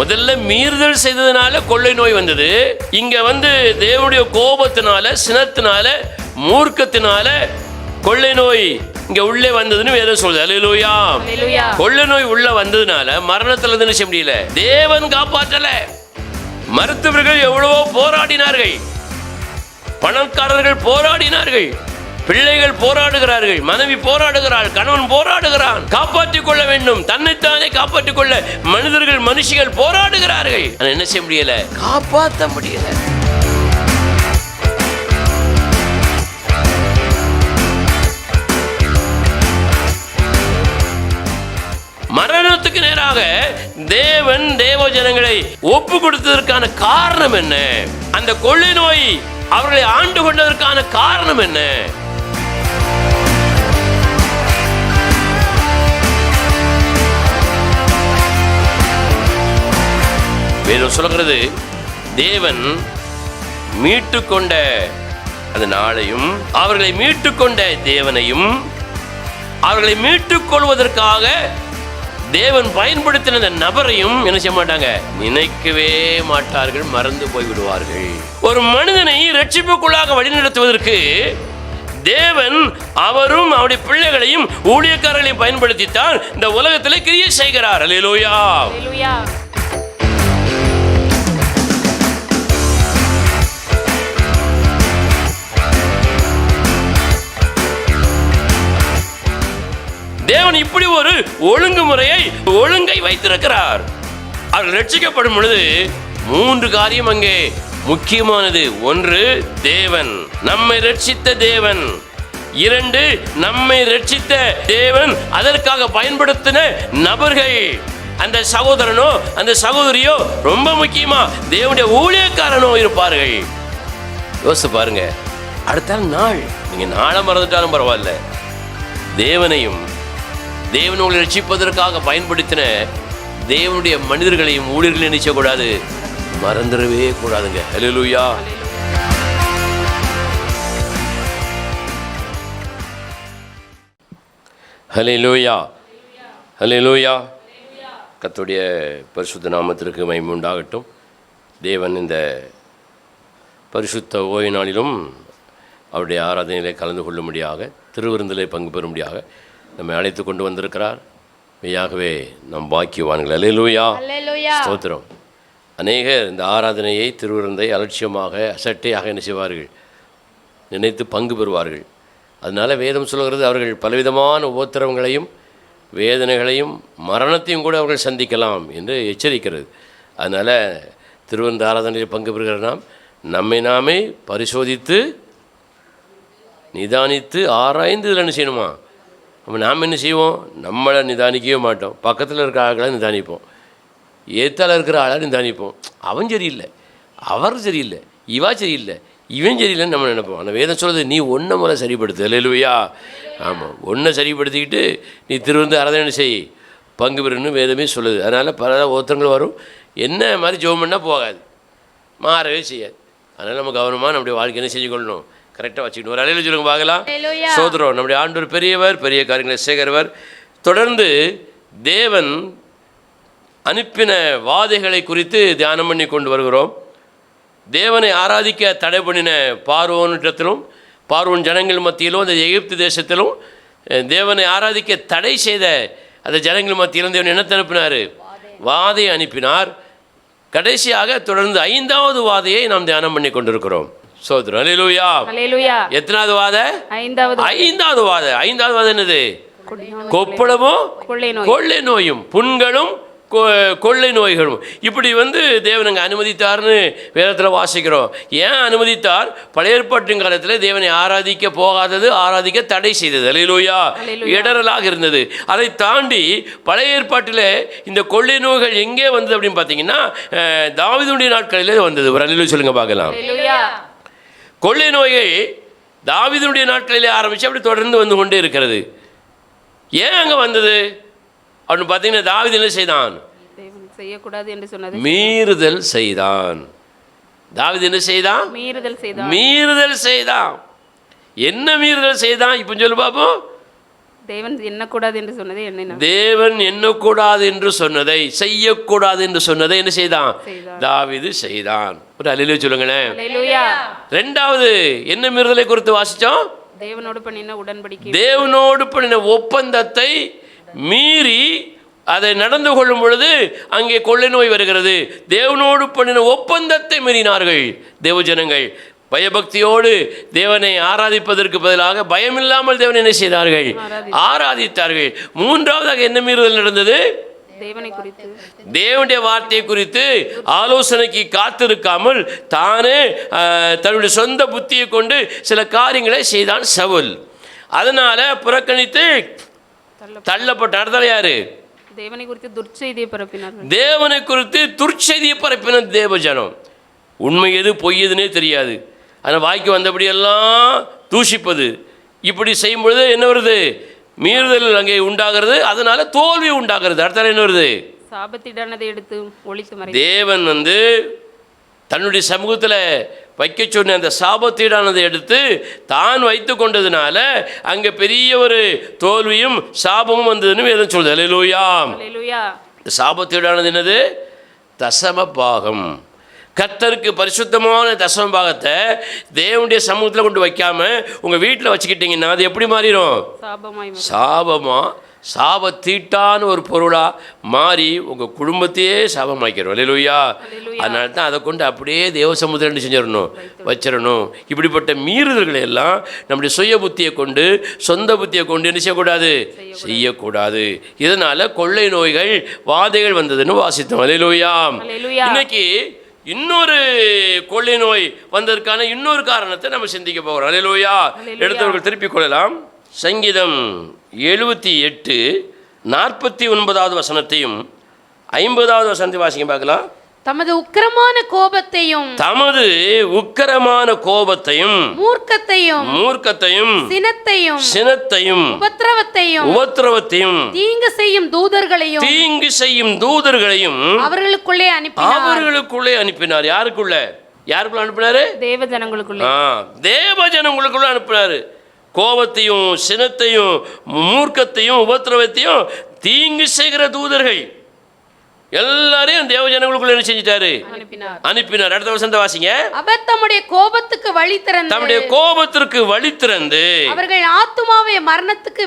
முதல்ல மீறுதல் செய்ததுனால கொள்ளை நோய் வந்தது. இங்க தேவனுடைய கோபத்தினால, சினத்தினால, மூர்க்கத்தினால கொள்ளை நோய் இங்க உள்ளே வந்ததுன்னு வேதம் சொல்லுது. அல்லேலூயா. கொள்ளை நோய் உள்ள வந்ததுனால மரணத்துல இருந்து நிச்சயம் முடியல, தேவன் காப்பாற்றல. மருத்துவர்கள் எவ்வளவோ போராடினார்கள், பணக்காரர்கள் போராடினார்கள், பிள்ளைகள் போராடுகிறார்கள், மனைவி போராடுகிறாள், கணவன் போராடுகிறான், காப்பாற்றிக் கொள்ள வேண்டும், தன்னைத்தானே காப்பாற்றிக் கொள்ள மனுஷிகள் போராடுகிறார்கள். என்ன செய்ய முடியல, காப்பாற்ற முடியல. மரணத்துக்கு நேராக தேவன் தேவ ஜனங்களை ஒப்பு கொடுத்ததற்கான காரணம் என்ன? அந்த கொள்ளை நோய் அவர்களை ஆண்டு கொண்டதற்கான காரணம் என்ன? வேதம் சொல்கிறது, தேவன் மீட்டுக்கொண்ட அந்த நாளையும், அவர்களை மீட்டுக்கொண்ட தேவனையும், அவர்களை மீட்டுக் கொள்வதற்காக தேவன் பயன்படுத்தின அந்த நபரையும் என்ன செய்ய மாட்டாங்க, நினைக்கவே மாட்டார்கள், மறந்து போய்விடுவார்கள். ஒரு மனிதனை ரட்சிப்புக்குள்ளாக வழிநடத்துவதற்கு தேவன் அவரும் அவருடைய பிள்ளைகளையும் ஊழியக்காரர்களையும் பயன்படுத்தித்தான் இந்த உலகத்தில் கிரியை செய்கிறார். அல்லேலூயா. தேவன் இப்படி ஒரு ஒழுங்கை வைத்திருக்கிறார். அவர்கள் ரட்சிக்கப்படும் பொழுது 3 காரியம் அங்கே முக்கியமானது. 1, தேவன் நம்மை ரட்சித்த தேவன். 2, நம்மை ரட்சித்த தேவன் அதற்காக பயன்படுத்தின நபர்கள். அந்த சகோதரனோ அந்த சகோதரியோ ரொம்ப முக்கியமா தேவனுடைய ஊழியக்காரனோ இருப்பார்கள். யோசித்து பாருங்க. அடுத்த நாள் நீங்க நாளை மறந்துட்டாலும் பரவாயில்ல, தேவனையும் தேவனை ரட்சிப்பதற்காக பயன்படுத்தின தேவனுடைய மனிதர்களையும் ஊழியர்களையும் நினைச்சக்கூடாது, மறந்துடவே கூடாதுங்க. அல்லேலூயா. அல்லேலூயா. அல்லேலூயா. கர்த்தருடைய பரிசுத்த நாமத்திற்கு மகிமை உண்டாகட்டும். தேவன் இந்த பரிசுத்த ஓய்வு நாளிலும் அவருடைய ஆராதனையிலே கலந்து கொள்ளும்படியாக, திருவிருந்திலே பங்கு பெறும்படியாக நம்மை அழைத்து கொண்டு வந்திருக்கிறார். மெய்யாகவே நம் பாக்கியவான்கள். அல்லேலூயா. ஸ்தோத்திரம். அநேகர் இந்த ஆராதனையை, திருவிருந்தை அலட்சியமாக, அசட்டையாக என்ன செய்வார்கள், நினைத்து பங்கு பெறுவார்கள். அதனால் வேதம் சொல்கிறது, அவர்கள் பலவிதமான உபத்திரவங்களையும் வேதனைகளையும் மரணத்தையும் கூட அவர்கள் சந்திக்கலாம் என்று எச்சரிக்கிறது. அதனால் திருவிருந்த ஆராதனையில் பங்கு பெறுகிற நாம் நம்மை நாமே பரிசோதித்து நிதானித்து ஆராய்ந்து இதில் என்ன செய்யணுமா, அப்போ நாம் என்ன செய்வோம், நம்மளை நிதானிக்கவே மாட்டோம், பக்கத்தில் இருக்கிற ஆள்களை நிதானிப்போம், ஏத்தால இருக்கிற ஆளை நிதானிப்போம். அவன் சரியில்லை, அவர் சரியில்லை, இவா சரியில்லை, இவன் சரியில்லைன்னு நம்ம நினைப்போம். ஆனால் வேதம் சொல்கிறது, நீ ஒன்றை முதல்ல சரிப்படுத்து. அல்லேலூயா. ஆமாம், ஒன்றை சரிப்படுத்திக்கிட்டு நீ திருவிருந்து ஆராதனை செய், பங்கு பெறுன்னு வேதமே சொல்லுது. அதனால் பல ஒருத்தங்கள் வரும், என்ன மாதிரி ஜெபம் பண்ணால் போகாது, மாறவே செய்யாது. அதனால் நம்ம கவனமாக நம்முடைய வாழ்க்கை என்ன செஞ்சு கொள்ளணும், கரெக்டாக வச்சுக்கணும். ஒரு அலையில சொல்லுங்க பார்க்கலாம். சோதரம். நம்முடைய ஆண்டவர் பெரியவர், பெரிய காரியங்களை செய்கிறவர். தொடர்ந்து தேவன் அனுப்பின வாதைகளை குறித்து தியானம் பண்ணி கொண்டு வருகிறோம். தேவனை ஆராதிக்க தடை பண்ணின பார்வோனிடத்திலும், பார்வோன் ஜனங்கள் மத்தியிலும், அந்த எகிப்து தேசத்திலும் தேவனை ஆராதிக்க தடை செய்த அந்த ஜனங்கள் மத்தியிலும் தேவன் என்னத்தை அனுப்பினார், வாதையை அனுப்பினார். கடைசியாக தொடர்ந்து 5வது வாதையை நாம் தியானம் பண்ணி கொண்டிருக்கிறோம். சோதரம். அல்லேலூயா. எத்தனாவது வாதை? 5வது வாதை. 5வது வாதை என்னது? கொப்பளமும் கொள்ளை நோயும், புண்களும் கொள்ளை நோய்களும். இப்படி தேவன் அங்கே அனுமதித்தார்னு வேதத்தில் வாசிக்கிறோம். ஏன் அனுமதித்தார்? பழைய ஏற்பாட்டின் காலத்தில் தேவனை ஆராதிக்க போகாதது, ஆராதிக்க தடை செய்தது. அல்லேலூயா. இடரலாக இருந்தது. அதை தாண்டி பழைய ஏற்பாட்டில் இந்த கொள்ளை நோய்கள் எங்கே வந்தது அப்படின்னு பார்த்தீங்கன்னா, தாவீதுடைய நாட்களிலே வந்தது. ஒரு அல்லேலூயா சொல்லுங்க பார்க்கலாம். கொள்ளை நோய்கள் தாவீதுடைய நாட்களிலே ஆரம்பித்து அப்படி தொடர்ந்து வந்து கொண்டே இருக்கிறது. ஏன் அங்கே வந்தது அப்படின்னு பார்த்தீங்கன்னா, தாவீது என்ன செய்தான்? செய்யக்கூடாது என்று சொன்னது மீறுதல் செய்தான். தாவீது என்ன செய்தான்? மீறுதல் செய்தான். என்ன மீறுதல் செய்தான் இப்போ சொல்லு பார்ப்போம். தேவன் எண்ணக்கூடாது என்று சொன்னதை எண்ணினான். தேவன் எண்ணக்கூடாது என்று சொன்னதை, செய்யக்கூடாது என்று சொன்னதை என்ன செய்தான்? தாவீது செய்தான். ஒரு அல்லேலூயா சொல்லுங்களேன். அல்லேலூயா. ரெண்டாவது என்ன மீறுதலை குறித்து வாசிச்சோம்? தேவனோடு பண்ணின உடன்படிக்கை, தேவனோடு பண்ணின ஒப்பந்தத்தை மீறி அதை நடந்து கொள்ளும் பொழுது அங்கே கொள்ளை நோய் வருகிறது. தேவனோடு பண்ணின ஒப்பந்தத்தை மீறினார்கள் தேவஜனங்கள். பயபக்தியோடு தேவனை ஆராதிப்பதற்கு பதிலாக பயமில்லாமல் தேவனை என்ன செய்தார்கள்? ஆராதித்தார்கள். மூன்றாவதாக என்ன மீறுதல் நடந்தது? தேவனை குறித்து, தேவனுடைய வார்த்தையை குறித்து ஆலோசனைக்கு காத்திருக்காமல் தானே தன்னுடைய சொந்த புத்தியை கொண்டு சில காரியங்களை செய்தான் சவுல். அதனால புறக்கணித்து தள்ளப்பட்ட அடுத்த யாரு? தேவனை குறித்து துர்ச்செய்தியை பரப்பினார்கள். தேவனை குறித்து துர்ச்செய்தியை பரப்பின தேவஜனம். உண்மை எது பொய் எதுனே தெரியாது. ஆனால் வாய்க்கு வந்தபடியெல்லாம் தூஷிப்பது, இப்படி செய்யும் பொழுது என்ன வருது? மீறுதல் அங்கே உண்டாகிறது. அதனால தோல்வி உண்டாகிறது. அடுத்த என்ன வருது? சாபத்திடானதை எடுத்து ஒழித்து மறை. தேவன் தன்னுடைய சமூகத்தில் வைக்க சொன்ன அந்த சாபத்தீடானதை எடுத்து தான் வைத்து கொண்டதுனால அங்கே பெரிய ஒரு தோல்வியும் சாபமும் வந்ததுன்னு வேதம் சொல்லுது. அல்லேலூயா. அல்லேலூயா. இந்த சாபத்தீடானது என்னது? தசம பாகம். கர்த்தருக்கு பரிசுத்தமான தசம பாகத்தை தேவனுடைய சமூகத்தில் கொண்டு வைக்காம உங்கள் வீட்டில் வச்சுக்கிட்டீங்கன்னா அது எப்படி மாறிடும்? சாபமாக, சாபத்தீட்டான ஒரு பொருளாக மாறி உங்கள் குடும்பத்தையே சாபமாக்கிறோம். அல்லேலூயா. அதனால தான் அதை கொண்டு அப்படியே தேவ சமுத்திரம் என்ன செஞ்சிடணும்? வச்சிடணும். இப்படிப்பட்ட மீறுதல்களை எல்லாம் நம்முடைய சுய புத்தியை கொண்டு, சொந்த புத்தியை கொண்டு என்ன செய்யக்கூடாது? செய்யக்கூடாது. இதனால் கொள்ளை நோய்கள், வாதைகள் வந்ததுன்னு வாசித்தோம். அல்லேலூயா. இன்னைக்கு இன்னொரு கொள்ளை நோய் வந்ததற்கான இன்னொரு காரணத்தை நம்ம சிந்திக்க போகிறோம். அல்லேலூயா. எடுத்தவர்கள் திருப்பிக் கொள்ளலாம். சங்கீதம் 78 49வது வசனத்தையும் 50வது வசனத்தையும் வாசிக்க பார்க்கலாம். தமது உக்கிரமான கோபத்தையும், தமது உக்கிரமான கோபத்தையும், மூர்க்கத்தையும், சினத்தையும், உபத்திரவத்தையும், தீங்கு செய்யும் தூதர்களையும் அவர்களுக்குள்ளே அனுப்பினார். யாருக்குள்ள அனுப்பினாரு? தேவ ஜனங்களுக்குள்ள அனுப்பினாரு. கோபத்தையும், சினத்தையும், மூர்க்கத்தையும், உபத்திரவத்தையும், தீங்கு செய்கிற தூதர்கள் எல்லாரையும் தேவ ஜனங்களுக்குள்ள என்ன செஞ்சிட்டாரு? அனுப்பினார். அடுத்த வசனத்தை வாசிங்க. அவர் தம்முடைய கோபத்துக்கு வழி திறந்து அவர்கள் ஆத்துமாவை மரணத்துக்கு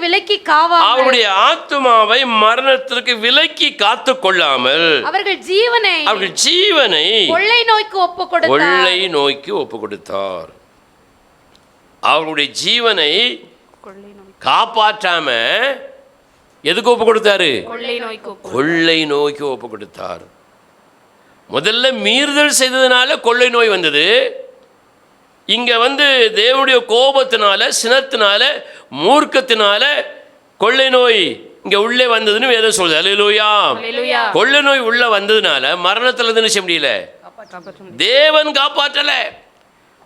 விலக்கி காத்து கொள்ளாமல் அவர்கள் ஜீவனை கொள்ளை நோய்க்கு ஒப்பு கொடுத்தார். அவருடைய ஜீவனை காப்பாற்றாம எதுக்கு ஒப்பு கொடுத்தாரு? கொள்ளை நோய்க்கு ஒப்பு கொடுத்தார். முதல்ல மீறுதல் செய்ததுனால கொள்ளை நோய் வந்தது. இங்க தேவனுடைய கோபத்தினால, சினத்தினால, மூர்க்கத்தினால கொள்ளை நோய் இங்க உள்ளே வந்ததுன்னு வேதம் சொல்லுது. அல்லேலூயா. கொள்ளை நோய் உள்ள வந்ததுனால மரணத்துல இருந்து செய்ய முடியல, தேவன் காப்பாற்றல.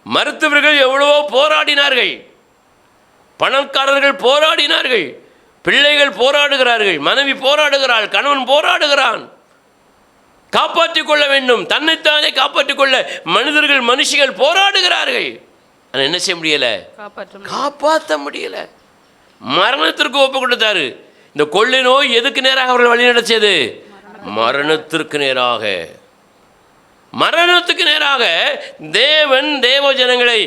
மருத்துவர்கள் எவ்வளவோ போராடினார்கள், பணக்காரர்கள் போராடினார்கள், பிள்ளைகள் போராடுகிறார்கள், மனைவி போராடுகிறாள், கணவன் போராடுகிறான். காப்பாற்றிக் கொள்ள வேண்டும், தன்னைத்தானே காப்பாற்றிக் கொள்ள மனுஷிகள் போராடுகிறார்கள். ஆனால் என்ன செய்ய முடியல? காப்பாற்ற முடியல. மரணத்திற்கு ஒப்பு கொடுத்தாரு. இந்த கொள்ளை நோய் எதுக்கு நேராக அவர்கள் வழி நடத்தியது? மரணத்திற்கு நேராக தேவன் தேவ ஜனங்களை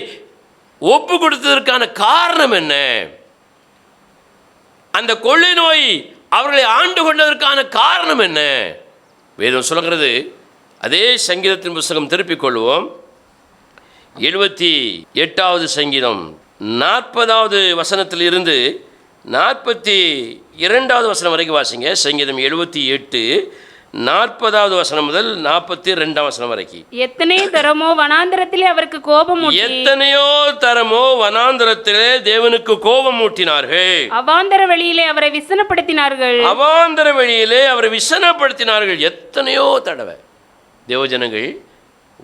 ஒப்பு கொடுத்ததற்கான காரணம் என்ன? அந்த கொள்ளை நோய் அவர்களை ஆண்டு கொண்டதற்கான காரணம் என்ன? வேதம் சொல்லுகிறது. அதே சங்கீதத்தின் புத்தகம் திருப்பிக் கொள்வோம். 78வது சங்கீதம் 40வது வசனத்தில் இருந்து 42வது வசனம் வரைக்கும் வாசிங்க. சங்கீதம் 78 40வது வசனம் முதல் 42ஆம் வசனம் வரைக்கும். எத்தனையோ தரமோ வனாந்தரத்திலே அவருக்கு கோபம் ஊட்டி, எத்தனையோ தரமோ வனாந்தரத்திலே தேவனுக்கு கோபம் ஊட்டினார்கள். அவாந்தர வழியிலே அவரை விசனப்படுத்தினார்கள். எத்தனையோ தடவை தேவஜனங்கள்,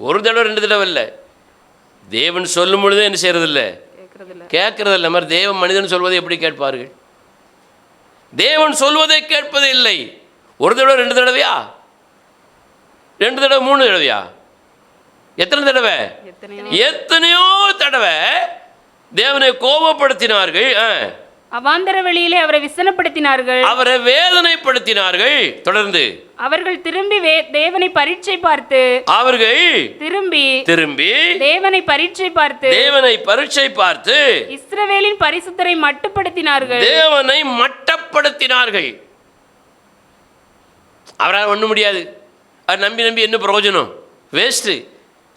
ஒரு தடவை ரெண்டு தடவை இல்லை, தேவன் சொல்லும் பொழுதே என்ன செய்யறதில்ல? கேட்கறதில்ல. மாதிரி தேவன் மனிதன் சொல்வதை எப்படி கேட்பார்கள்? தேவன் சொல்வதை கேட்பது இல்லை. ஒரு தடவை ரெண்டு தடவையா? 2 தடவை 3 தடவையா? எத்தனை தடவை? எத்தனையோ தடவை தேவனை கோபப்படுத்தினார்கள். அவாந்தர வெளியிலே அவரை விசனப்படுத்தினார்கள், அவரை வேதனைப்படுத்தினார்கள். தொடர்ந்து அவர்கள் திரும்பி தேவனை பரீட்சை பார்த்து, அவர்கள் திரும்பி தேவனை பரீட்சை பார்த்து இஸ்ரவேலின் பரிசுத்தரை மட்டுப்படுத்தினார்கள். தேவனை மட்டப்படுத்தினார்கள். அவரால் ஒன்றும் முடியாது. அவர் நம்பி என்ன பிரயோஜனம்? வேஸ்ட்டு.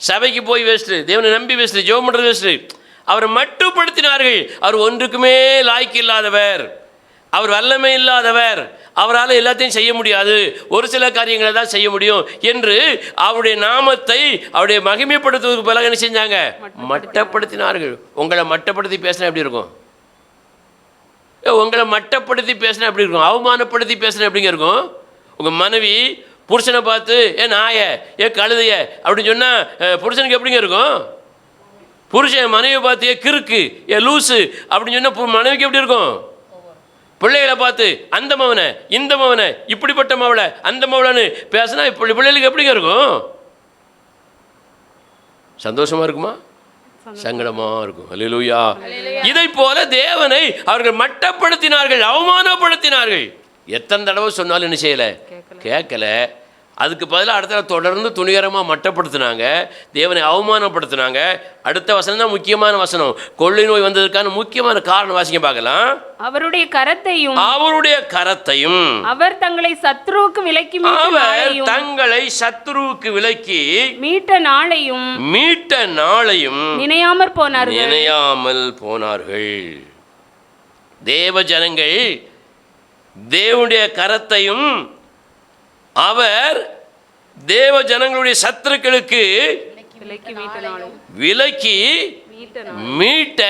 சபைக்கு போய் வேஸ்ட்டு, தேவனை நம்பி வேஸ்ட்டு, ஜெபம் பண்ணுறது வேஸ்ட்டு. அவரை மட்டுப்படுத்தினார்கள். அவர் ஒன்றுக்குமே லாய்க்கு இல்லாதவர், அவர் வல்லமை இல்லாதவர், அவரால் எல்லாத்தையும் செய்ய முடியாது, ஒரு சில காரியங்களை தான் செய்ய முடியும் என்று அவருடைய நாமத்தை அவருடைய மகிமைப்படுத்துவதற்கு பிறகு என்ன செஞ்சாங்க? மட்டப்படுத்தினார்கள். உங்களை மட்டப்படுத்தி பேசினா எப்படி இருக்கும்? உங்களை மட்டப்படுத்தி பேசினா எப்படி இருக்கும்? அவமானப்படுத்தி பேசினா எப்படிங்க இருக்கும்? உங்கள் மனைவி புருஷனை பார்த்து ஏன் நாய ஏன் கழுதைய அப்படின்னு சொன்னால் புருஷனுக்கு எப்படிங்க இருக்கும்? புருஷன் மனைவியை பார்த்து ஏன் கிறுக்கு ஏன் லூஸு அப்படின்னு சொன்னால் மனைவிக்கு எப்படி இருக்கும்? பிள்ளைகளை பார்த்து அந்த மவனை இந்த மவனை இப்படிப்பட்ட மவளை அந்த மவளைன்னு பேசினா இப்படி பிள்ளைகளுக்கு எப்படிங்க இருக்கும்? சந்தோஷமா இருக்குமா? சங்கடமா இருக்கும். அல்லேலூயா. இதை போல தேவனை அவர்கள் மட்டப்படுத்தினார்கள், அவமானப்படுத்தினார்கள். எத்தனை தடவை சொன்னாலும் என்ன செய்யலை? கேட்கல. அதுக்கு பதிலாக அடுத்த தொடர்ந்து துணிகரமாக மட்டப்படுத்தினாங்க, தேவனை அவமானப்படுத்தினாங்க. அடுத்த வசனம் தான் முக்கியமான வசனம். கொள்ளை நோய் வந்ததற்கான முக்கியமான காரணம் வாசிக்க பார்க்கலாம். அவருடைய கரத்தையும் அவர் தங்களை சத்ருவுக்கு விலக்கி மீட்ட நாளையும் நினையாமற் போனார்கள். தேவ ஜனங்கள் தேவனுடைய கரத்தையும் அவர் தேவ ஜனங்களுடைய சத்துருக்களுக்கு விலக்கி மீட்ட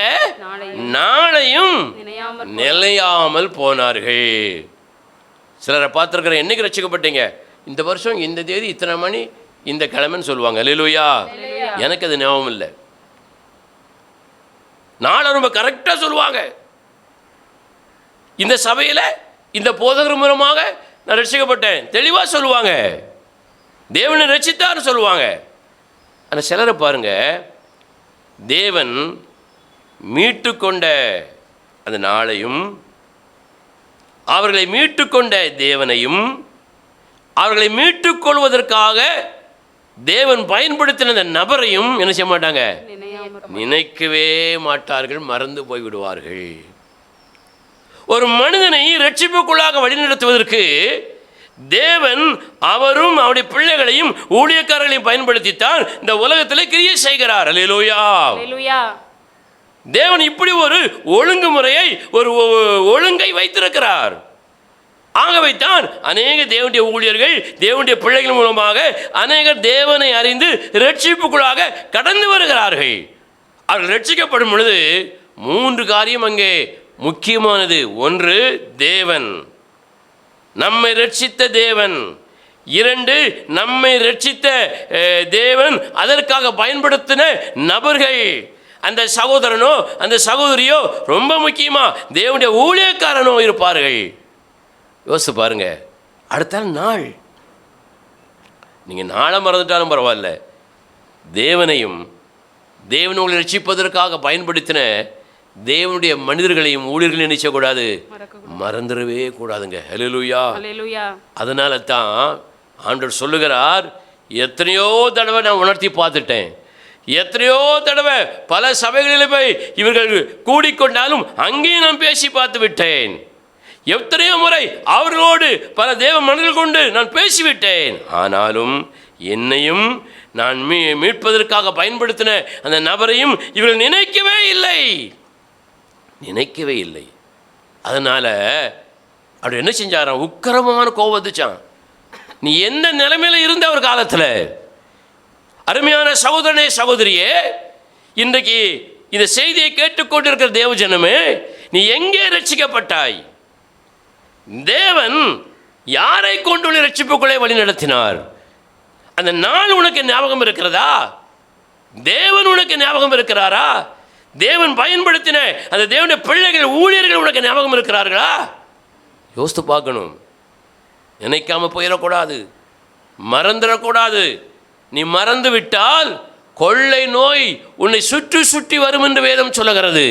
நாளையும் நிலையாமல் போனார்கள். சிலரை பார்த்துருக்கிற, என்னைக்கு ரட்சிக்கப்பட்டீங்க? இந்த வருஷம் இந்த தேதி இத்தனை மணி இந்த கிழமைன்னு சொல்லுவாங்க. அல்லேலூயா. எனக்கு அது ஞாபகம் இல்லை. நாளை ரொம்ப கரெக்டாக சொல்லுவாங்க. இந்த சபையில் இந்த போதகர் மூலமாக நான் ரட்சிக்கப்பட்டேன் தெளிவாக சொல்லுவாங்க. தேவனை ரட்சித்தார்னு சொல்லுவாங்க. ஆனால் சிலரை பாருங்க, தேவன் மீட்டுக்கொண்ட அந்த நாளையும் அவர்களை மீட்டுக்கொண்ட தேவனையும் அவர்களை மீட்டுக்கொள்வதற்காக தேவன் பயன்படுத்தின அந்த நபரையும் என்ன செய்ய மாட்டாங்க? நினைக்கவே மாட்டார்கள், மறந்து போய்விடுவார்கள். ஒரு மனிதனை ரட்சிப்புக்குள்ளாக வழிநடத்துவதற்கு தேவன் அவரும் அவருடைய பிள்ளைகளையும் ஊழியக்காரர்களையும் பயன்படுத்தித்தான் இந்த உலகத்தில் கிரியை செய்கிறார். அல்லேலூயா. தேவன் இப்படி ஒரு ஒழுங்குமுறையை, ஒரு ஒழுங்கை வைத்திருக்கிறார். ஆகவேத்தான் அநேக தேவனுடைய ஊழியர்கள், தேவனுடைய பிள்ளைகள் மூலமாக அநேகர் தேவனை அறிந்து ரட்சிப்புக்குள்ளாக கடந்து வருகிறார்கள். அவர்கள் ரட்சிக்கப்படும் பொழுது 3 காரியம் அங்கே முக்கியமானது. 1, தேவன், நம்மை ரட்சித்த தேவன். 2, நம்மை ரட்சித்த தேவன் அதற்காக பயன்படுத்தின நபர்கள். அந்த சகோதரனோ அந்த சகோதரியோ ரொம்ப முக்கியமா தேவனுடைய ஊழியக்காரனோ இருப்பார்கள். யோசித்து பாருங்க. அடுத்த நாள் நீங்கள் நாளை மறந்துட்டாலும் பரவாயில்ல, தேவனையும் தேவனை உங்களை ரட்சிப்பதற்காக பயன்படுத்தின தேவனுடைய மனிதர்களையும் ஊழியர்களையும் நினைச்சக்கூடாது, மறந்துடவே கூடாதுங்க. ஹல்லேலூயா. அதனால தான் ஆண்டவர் சொல்லுகிறார், எத்தனையோ தடவை நான் உணர்த்தி பார்த்துட்டேன், எத்தனையோ தடவை பல சபைகளில் போய் இவர்கள் கூடிக்கொண்டாலும் அங்கேயும் நான் பேசி பார்த்து விட்டேன். எத்தனையோ முறை அவர்களோடு பல தேவ மனிதர்கள் கொண்டு நான் பேசிவிட்டேன். ஆனாலும் என்னையும் நான் மீட்பதற்காக பயன்படுத்தின அந்த நபரையும் இவர்கள் நினைக்கவே இல்லை. அதனால் அவர் என்ன செஞ்சாராம்? உக்கிரமான கோபம் வந்துச்சான். நீ எந்த நிலைமையில் இருந்த ஒரு காலத்தில், அருமையான சகோதரனே சகோதரியே, இன்றைக்கு இந்த செய்தியை கேட்டுக்கொண்டிருக்கிற தேவஜனமே, நீ எங்கே ரட்சிக்கப்பட்டாய்? தேவன் யாரை கொண்டு ரட்சிப்புக்குள்ளே வழி நடத்தினார்? அந்த நாள் உனக்கு ஞாபகம் இருக்கிறதா? தேவன் உனக்கு ஞாபகம் இருக்கிறாரா? தேவன் பயன்படுத்தின அந்த தேவனுடைய பிள்ளைகள் ஊழியர்கள் உனக்கு ஞாபகம் இருக்கிறார்களா? யோசித்து பார்க்கணும். நினைக்காம போயிடக்கூடாது, மறந்துடக்கூடாது. நீ மறந்து விட்டால் கொள்ளை நோய் உன்னை சுற்றி சுற்றி வரும் என்று வேதம் சொல்லுகிறது.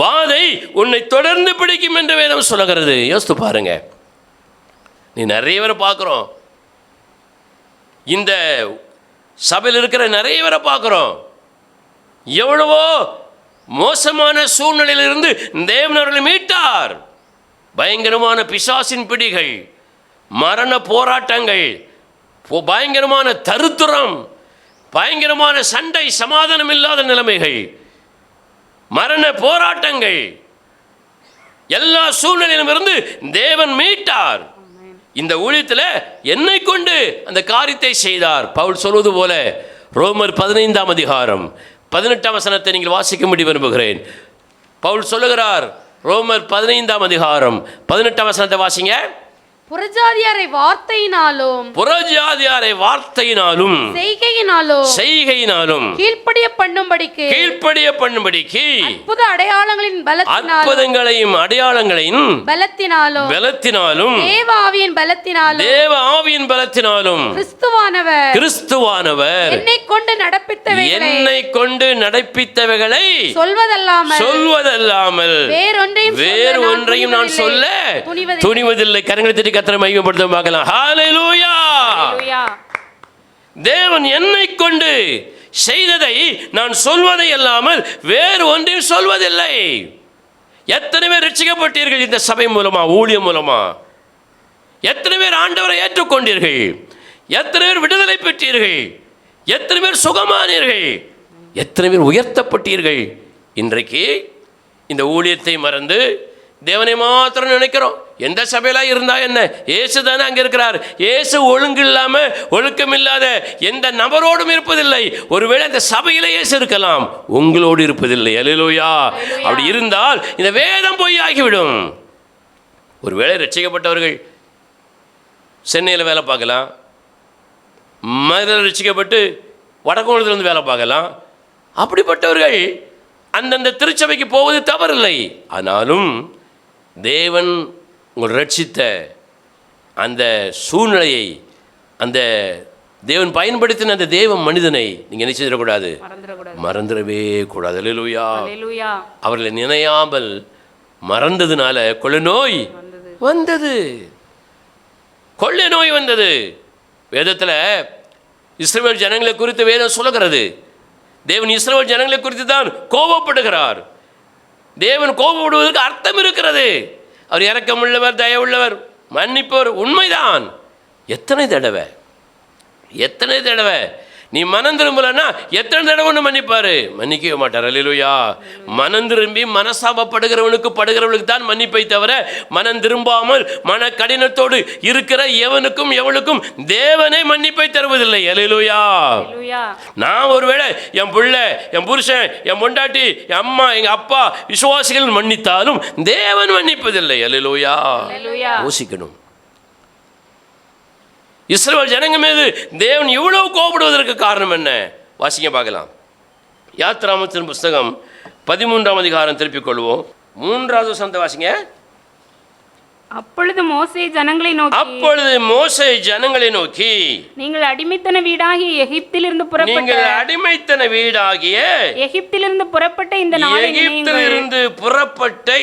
வாதை உன்னை தொடர்ந்து பிடிக்கும் என்று வேதம் சொல்லுகிறது. யோசித்து பாருங்க. நீ நிறைய பேரை பார்க்குறோம், இந்த சபையில் இருக்கிற நிறைய பேரை பார்க்குறோம், எவ்வளவோ மோசமான சூழ்நிலையிலிருந்து தேவன் அவர்களை மீட்டார். பயங்கரமான பிசாசின் பிடிகள், மரண போராட்டங்கள், பயங்கரமான தருத்திரம், பயங்கரமான சண்டை, சமாதானம் இல்லாத நிலைமைகள், மரண போராட்டங்கள், எல்லா சூழ்நிலையிலும் இருந்து தேவன் மீட்டார். இந்த ஊழியத்தில் என்னை கொண்டு அந்த காரியத்தை செய்தார். பவுல் சொல்வது போல ரோமர் 15ஆம் அதிகாரம் 18ஆம் வசனத்தை நீங்கள் வாசிக்கும்படி விரும்புகிறேன். பவுல் சொல்லுகிறார், ரோமர் 15ஆம் அதிகாரம் 18ஆம் வசனத்தை வாசிங்க. புறஜாதியாரை வார்த்தையினாலும் செய்கையினாலும் கீழ்ப்படிய பண்ணும்படிக்கு அற்புத அடையாளங்களையும் பலத்தினாலும் தேவ ஆவியின் பலத்தினாலும் கிறிஸ்துவானவர் என்னை கொண்டு நடப்பித்தவைகளை சொல்வதல்லாமல் வேறொன்றையும் நான் சொல்ல துணிவதில்லை. கரங்களை தட்டி கர்த்தரை மகிமைப்படுத்த பார்க்கலாம். ஹல்லேலூயா. தேவன் என்னை கொண்டு செய்ததை நான் சொல்வதை அல்லாமல் வேறு ஒன்றையும் சொல்வதில்லை. எத்தனை பேர் ரட்சிக்கப்பட்டீர்கள் இந்த சபை மூலமா, ஊழியம் மூலமா? எத்தனை பேர் ஆண்டவரை ஏற்றுக்கொண்டீர்கள்? எத்தனை பேர் விடுதலை பெற்றீர்கள்? எத்தனை பேர் சுகமானீர்கள்? எத்தனை பேர் உயர்த்தப்பட்டீர்கள்? இன்றைக்கு இந்த ஊழியத்தை மறந்து தேவனை மாத்திரம் நினைக்கிறோம். எந்த சபையில இருந்தா என்ன, இயேசு தானே அங்கே இருக்கிறார். இயேசு ஒழுங்கு இல்லாமல், ஒழுக்கம் இல்லாத எந்த நபரோடும் இருப்பதில்லை. ஒருவேளை அந்த சபையில இயேசு இருக்கலாம், உங்களோடு இருப்பதில்லை. அல்லேலூயா. அப்படி இருந்தால் இந்த வேதம் பொய் ஆகிவிடும். ஒருவேளை ரட்சிக்கப்பட்டவர்கள் சென்னையில் வேலை பார்க்கலாம், மதுரையில் ரட்சிக்கப்பட்டு வடகோணத்திலிருந்து வேலை பார்க்கலாம். அப்படிப்பட்டவர்கள் அந்தந்த திருச்சபைக்கு போவது தவறில்லை. ஆனாலும் தேவன் உங்கள் ரட்சித்த அந்த சூழ்நிலையை, அந்த தேவன் பயன்படுத்தின அந்த தேவ மனிதனை நீங்கள் என்ன செய்திடக்கூடாது, மறந்துடவே கூடாது. அல்லேலூயா. அவர்களை நினையாமல் மறந்ததுனால கொள்ளை நோய் வந்தது. கொள்ளை நோய் வந்தது. வேதத்தில் இஸ்ரவேல் ஜனங்களை குறித்து வேதம் சொல்லுகிறது. தேவன் இஸ்ரவேல் ஜனங்களை குறித்து தான் கோபப்படுகிறார். தேவன் கோபப்படுவதற்கு அர்த்தம் இருக்கிறது. அவர் இரக்கமுள்ளவர், தயவுள்ளவர், மன்னிப்பவர், உண்மைதான். எத்தனை தடவை நீ மனம் திரும்பலன்னா எத்தனை தடவை ஒன்று மன்னிப்பாரு? மன்னிக்கவே மாட்டார். அல்லேலூயா. மனம் திரும்பி மனசாபப்படுகிறவனுக்கு படுகிறவனுக்கு தான் மன்னிப்பை தவிர, மனம் திரும்பாமல் மன கடினத்தோடு இருக்கிற எவனுக்கும் எவளுக்கும் தேவனே மன்னிப்பை தருவதில்லை. அல்லேலூயா. நான் ஒருவேளை என் பிள்ளை, என் புருஷன், என் பொண்டாட்டி, என் அம்மா, எங்க அப்பா விசுவாசிகள் மன்னித்தாலும் தேவன் மன்னிப்பதில்லை. அல்லேலூயா. யோசிக்கணும். இஸ்ரவேல் ஜனங்க மீது தேவன் இவ்வளவு கோபப்படுவதற்கு காரணம் என்ன? வாசிங்க பார்க்கலாம். யாத்ராமத்தின் புஸ்தகம் 13ஆம் அதிகாரம் திருப்பிக் கொள்வோம். 3வது வசனத்தை வாசிங்க. அப்பொழுது மோசே ஜனங்களை நோக்கி நீங்கள் அடிமைத்தன வீடாகிய எகிப்திலிருந்து புறப்பட்ட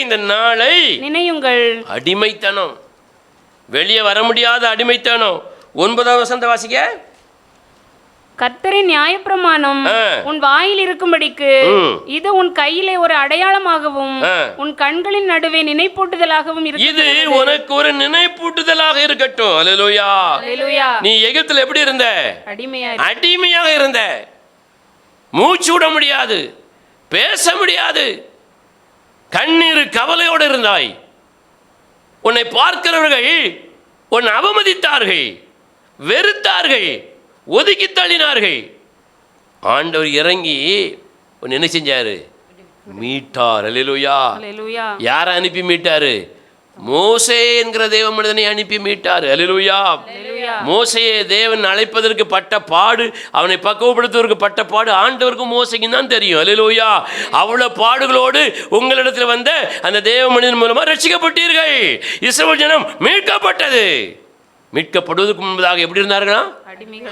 இந்த நாளை நினையுங்கள். அடிமைத்தனம், வெளியே வர முடியாத அடிமைத்தனம். 9வது வசனத்தை வாசிக்க. கர்த்தரின் நியாயப்பிரமாணம் உன் வாயில் இருக்கும்படிக்கு இது உன் கையிலே ஒரு அடையாளமாகவும் உன் கண்களின் நடுவே நினைப்பூட்டுதலாகவும் இது உனக்கு ஒரு நினைப்பூட்டுதலாக இருக்கட்டும். அல்லேலூயா. நீ எகிப்தில் எப்படி இருந்த? அடிமையாக இருந்த. மூச்சு விட முடியாது, பேச முடியாது, கண்ணீர் கவலையோடு இருந்தாய். உன்னை பார்க்கிறவர்கள் உன்னை அவமதித்தார்கள், வெறுத்தார்கள், ஒதுக்கி தள்ளினார்கள். ஆண்டவர் இறங்கி உன்னை என்ன செஞ்சாரு? மீட்டார். அல்லேலூயா. யாரை அனுப்பி மீட்டாரு? மோசே என்கிற தேவ மனிதனை அனுப்பி மீட்டார். அல்லேலூயா. மோசையை தேவன் அழைப்பதற்கு பட்ட பாடு, அவனை பக்குவப்படுத்துவதற்கு பட்ட பாடு ஆண்டவருக்கும் மோசைக்கும் தான் தெரியும். அல்லேலூயா. அவ்வளவு பாடுகளோடு உங்களிடத்தில் வந்த அந்த தேவ மனிதன் மூலமா ரட்சிக்கப்பட்டீர்கள். இஸ்ரவேல் ஜனம் மீட்கப்பட்டது. மீட்கப்படுவதற்கு முன்பதாக எப்படி இருந்தார்களா?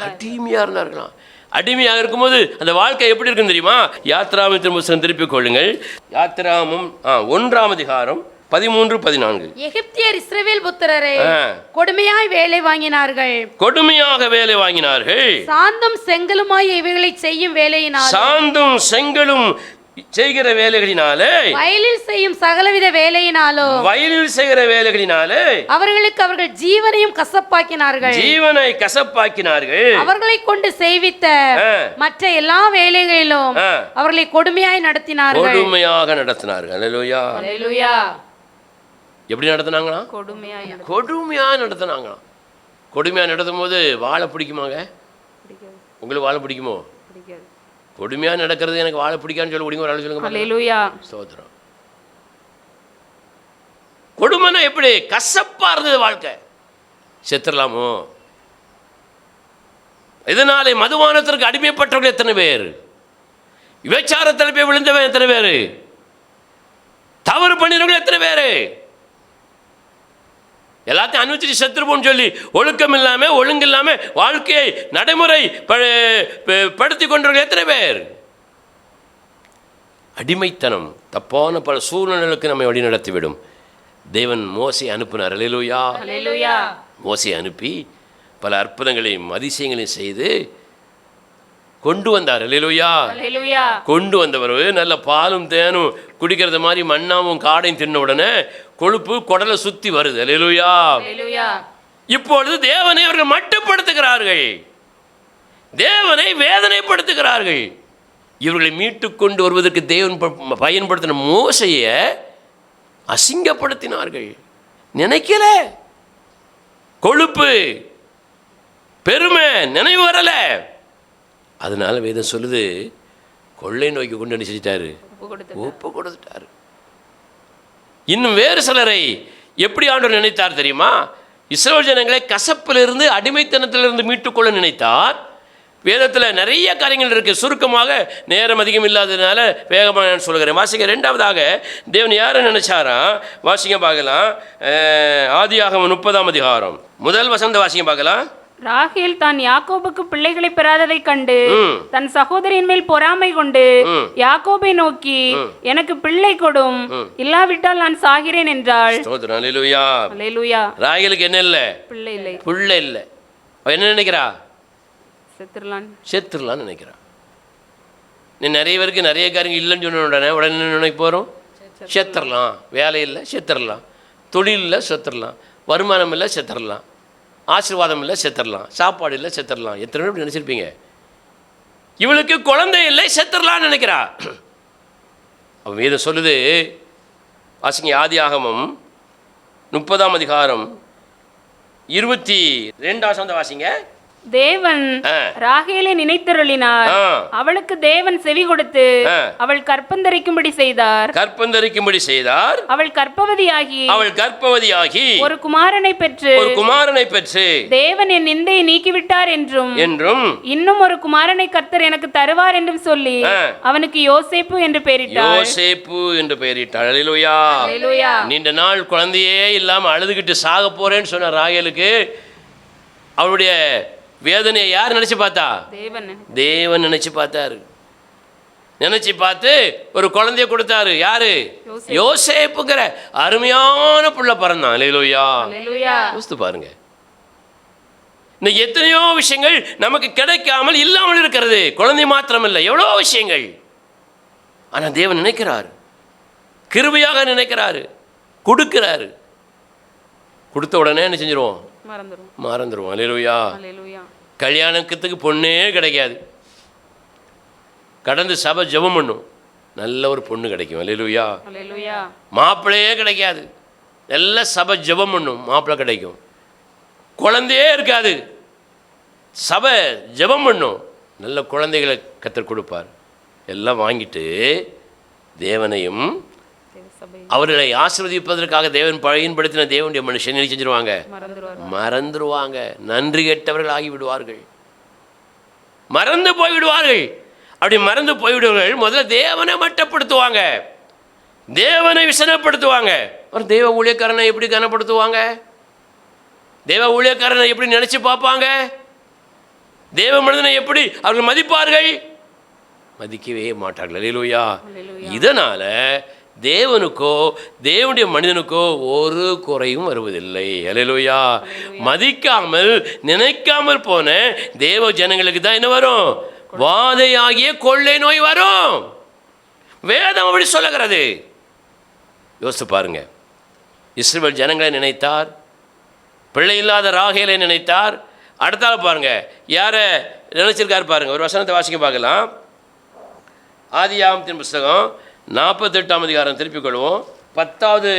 அடிமையா இருந்தார்களாம். அடிமையாக இருக்கும்போது அந்த வாழ்க்கை எப்படி இருக்குன்னு தெரியுமா? யாத்திராமத்தின் புத்தகம் திருப்பிக் கொள்ளுங்கள். யாத்திராமம் 1ஆம் அதிகாரம் 13-14. எகிப்தியர் இஸ்ரவேல் புத்திரரை கொடுமையாய் வேலை வாங்கினார்கள். கொடுமையாக வேலை வாங்கினார்கள். சாந்தும் செங்கலுமாய் இவைகளை செய்யும் வேலையினால், சாந்தும் செங்கலும் செய்கிற வேலைகளினாலே, வயலில் செய்யும் சகலவித வேலையினாலும், வயலில் செய்கிற வேலைகளினாலே அவர்களுக்கு அவர்கள் ஜீவனையும் கசப்பாக்கினார்கள். ஜீவனை கசப்பாக்கினார்கள். அவர்களை கொண்டு செய்வித்த மற்ற எல்லா வேலைகளிலும் அவர்களை கொடுமையாய் நடத்தினார்கள். கொடுமையாக நடத்தினார்கள். அல்லேலூயா. அல்லேலூயா. எப்படி நடத்தினாங்களா? கொடுமையாய் கொடுமையாக நடத்தினாங்களாம். கொடுமையாக நடத்தும் போது வாழை பிடிக்குமாங்க? உங்களுக்கு வாழை பிடிக்குமோ? கொடுமையாக நடக்கிறது எனக்கு வாழை பிடிக்கான்னு சொல்ல முடியுங்க? ஒரு ஆள் சொல்லுங்க. அல்லேலூயா. ஸ்தோத்திரம். கொடுமைனா எப்படி? கசப்பா இருந்தது வாழ்க்கை. செத்துடலாமோ? இதனாலே மதுபானத்திற்கு அடிமைப்பட்டவர்கள் எத்தனை பேர்? விபச்சாரத்தில் போய் விழுந்தவன் எத்தனை பேர்? தவறு பண்ணினவர்கள் எத்தனை பேர்? எல்லாத்தையும் அனுபவிச்சு செத்துருப்போம்னு சொல்லி ஒழுக்கம் இல்லாமல் ஒழுங்கு இல்லாமல் வாழ்க்கையை நடைமுறை படுத்தி கொண்டவர்கள் எத்தனை பேர்? அடிமைத்தனம் தப்பான பல சூழ்நிலைகளுக்கு நம்மை வழி நடத்திவிடும். தேவன் மோசே அனுப்பினார். அல்லேலூயா. அல்லேலூயா. மோசே அனுப்பி பல அற்புதங்களையும் அதிசயங்களையும் செய்து கொண்டு வந்தார். அல்லேலூயா. அல்லேலூயா. கொண்டு வந்தவர் நல்ல பாலும் தேனும் குடிக்கிறது மாதிரி மண்ணாவும் காடையும் தின்ன உடனே கொழுப்பு குடலை சுற்றி வருது. அல்லேலூயா. அல்லேலூயா. இப்பொழுது தேவனை அவர்கள் மட்டுப்படுத்துகிறார்கள். தேவனை வேதனைப்படுத்துகிறார்கள். இவர்களை மீட்டு கொண்டு வருவதற்கு தேவன் பயன்படுத்தின மோசையை அசிங்கப்படுத்தினார்கள். நினைக்கல, கொழுப்பு பெருமை நினைவு வரல. அதனால வேதம் சொல்லுது, கொள்ளை நோய்க்கு கொண்டு என்ன செஞ்சிட்டாரு? ஒப்பு கொடுத்துட்டாரு. இன்னும் வேறு சிலரை எப்படி ஆண்டவர் நினைத்தார் தெரியுமா? இஸ்ரவேல் ஜனங்களை கசப்பிலிருந்து அடிமைத்தனத்திலிருந்து மீட்டுக்கொள்ள நினைத்தார். வேதத்தில் நிறைய காரியங்கள் இருக்குது. சுருக்கமாக நேரம் அதிகம் இல்லாததுனால வேகமாக நான் சொல்கிறேன். வாசிங்க. 2ஆவதாக தேவன் யாரை நினைச்சாரா? வாசிங்க பார்க்கலாம். ஆதியாகமம் 30ஆம் அதிகாரம் 1 வசனத்தை வாசிங்க பார்க்கலாம். ராகேல் தான் யாக்கோபுக்கு பிள்ளைகளை பெறாததை கண்டு தன் சகோதரியின் மேல் பொறாமை கொண்டு யாக்கோபை நோக்கி, எனக்கு பிள்ளை கொடும், இல்லாவிட்டால் நான் சாகிறேன் என்றாள். அல்லேலூயா. அல்லேலூயா. ராகேலுக்கு என்ன இல்லை? பிள்ளை இல்லை. பிள்ளை இல்லை. அவ என்ன நினைக்கிறா? செத்துடலான்னு நினைக்கிறா. நீ நிறைய பேருக்கு நிறைய காரியங்கள் இல்லைன்னு சொன்ன உடனே நினைக்க போகிறோம், செத்துடலாம். வேலை இல்லை, செத்துடலாம். தொழில் இல்லை, செத்துடலாம். வருமானம் இல்லை, செத்துடலாம். ஆசீர்வாதம் இல்லை, செத்துடலாம். சாப்பாடு இல்லை, செத்துடலாம். எத்தனை பேர் நினச்சிருப்பீங்க? இவளுக்கு குழந்தை இல்லை, செத்துடலான்னு நினைக்கிறா. அவன் வேதம் சொல்லுது, வாசிங்க. ஆதியாகமம் 30ஆம் அதிகாரம் 22ஆம் வசனத்தை வாசிங்க. தேவன் ராகேலை நினைத்தருளினார். அவளுக்கு தேவன் செவி கொடுத்து அவள் கற்பந்தரிக்கும்படி செய்தார். அவள் கர்ப்பவதியாகி ஒரு குமாரனை பெற்று தேவன் என் நிந்தையை நீக்கிவிட்டார் என்றும் இன்னும் ஒரு குமாரனை கர்த்தர் எனக்கு தருவார் என்றும் சொல்லி அவனுக்கு யோசேப்பு என்று பெயரிட்டார். அல்லேலூயா. நீண்ட நாள் குழந்தையே இல்லாம அழுதுகிட்டு சாக போறேன்னு சொன்ன ராகேலுக்கு அவளுடைய வேதனையை யார் நினைச்சு பார்த்தா? தேவன் நினைச்சு பார்த்தாரு. நினைச்சு பார்த்து ஒரு குழந்தைய கொடுத்தாரு. யாரு? யோசேப்புங்கிற அருமையான புள்ள பிறந்தான். அல்லேலூயா. யோசித்து பாருங்க. இன்னைக்கு எத்தனையோ விஷயங்கள் நமக்கு கிடைக்காமல் இல்லாமல் இருக்கிறது. குழந்தை மாத்திரமல்ல, எவ்வளோ விஷயங்கள். ஆனா தேவன் நினைக்கிறாரு, கிருபையாக நினைக்கிறாரு, கொடுக்கிறாரு. கொடுத்த உடனே என்ன செஞ்சிருவோம்? மறந்துடுவோம். அல்லேலூயா. கல்யாணத்துக்கு பொண்ணே கிடைக்காது. கடந்து சபை ஜெபம் பண்ணும், நல்ல ஒரு பொண்ணு கிடைக்கும். அல்லேலூயா. மாப்பிள்ளையே கிடைக்காது. நல்ல சபை ஜெபம் பண்ணும், மாப்பிள்ளை கிடைக்கும். குழந்தையே இருக்காது, சபை ஜெபம் பண்ணும், நல்ல குழந்தைகளை கர்த்தர் கொடுப்பார். எல்லாம் வாங்கிட்டு தேவனையும் அவர்களை ஆசீர்வதிப்பதற்காக தேவன் பயன்படுத்தின தேவனுடைய மனுஷன் என்ன செஞ்சிருவாங்க? மறந்துடுவாங்க. நன்றி கெட்டவர்கள் ஆகிவிடுவார்கள், மறந்து போய்விடுவார்கள். அப்படி மறந்து போய்விடுவார்கள். முதல்ல தேவனை மட்டப்படுத்துவாங்க, தேவனை விசனப்படுத்துவாங்க. அப்புறம் தேவ ஊழியக்காரனை எப்படி கனப்படுத்துவாங்க? தேவ ஊழியக்காரனை எப்படி நினைச்சு பார்ப்பாங்க? தேவ மனிதனை எப்படி அவர்கள் மதிப்பார்கள்? மதிக்கவே மாட்டார்கள். அல்லேலூயா. இதனால தேவனுக்கோ தேவனுடைய மனிதனுக்கோ ஒரு குறையும் வருவதில்லை. அல்லேலூயா. மதிக்காமல் நினைக்காமல் போன தேவ ஜனங்களுக்கு தான் என்ன வரும்? வாதையாகிய கொள்ளை நோய் வரும். வேதம் அப்படி சொல்லுகிறது. யோசித்து பாருங்க. இஸ்ரவேல் ஜனங்களை நினைத்தார், பிள்ளை இல்லாத ராகேலை நினைத்தார். அடுத்தால பாருங்க யாரை நினைச்சிருக்காரு பாருங்க. ஒரு வசனத்தை வாசிக்க பார்க்கலாம். ஆதியாகமத்தின் புஸ்தகம் 48ஆம் அதிகாரம் திருப்பிக் கொள்வோம். 10வது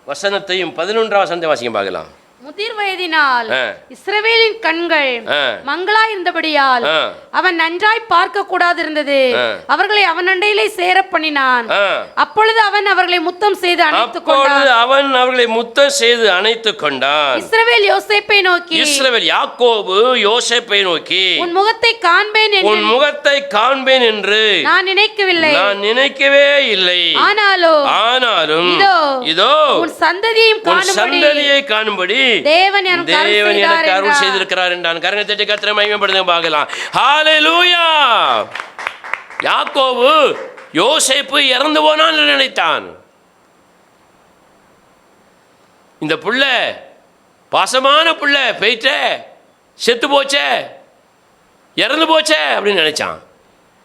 வசனத்தையும் 11ஆம் வசனத்தை வாசிக்க பார்க்கலாம். முதிர் வயதினால் இஸ்ரவேலின் கண்கள் மங்களாய் இருந்தபடியால் அவன் நன்றாய் பார்க்க கூடாது இருந்தது. அவர்களை அவன் அண்டையிலே சேர பண்ணினான். அப்பொழுது அவன் அவர்களை முத்தம் செய்து அணைத்துக் கொண்டான். இஸ்ரவேல் யோசேப்பை நோக்கி, இஸ்ரவேல் யாக்கோபு யோசேப்பை நோக்கி, உன் முகத்தை காண்பேன் என்று நான் நினைக்கவே இல்லை. ஆனாலும் இதோ உன் சந்ததியை காணும்படி தேவன் எனக்கு அருள் செய்திருக்கிறார் என்றான். கரங்களை தட்டி கர்த்தரை மகிமைப்படுத்துங்க பார்க்கலாம். ஹல்லேலூயா. யாக்கோபு யோசேப்பு இறந்து போனான் நினைத்தான். இந்த புள்ள பாசமான புள்ள போயிட்டே செத்து போச்சே இறந்து போச்சே அப்படின்னு நினைச்சான்.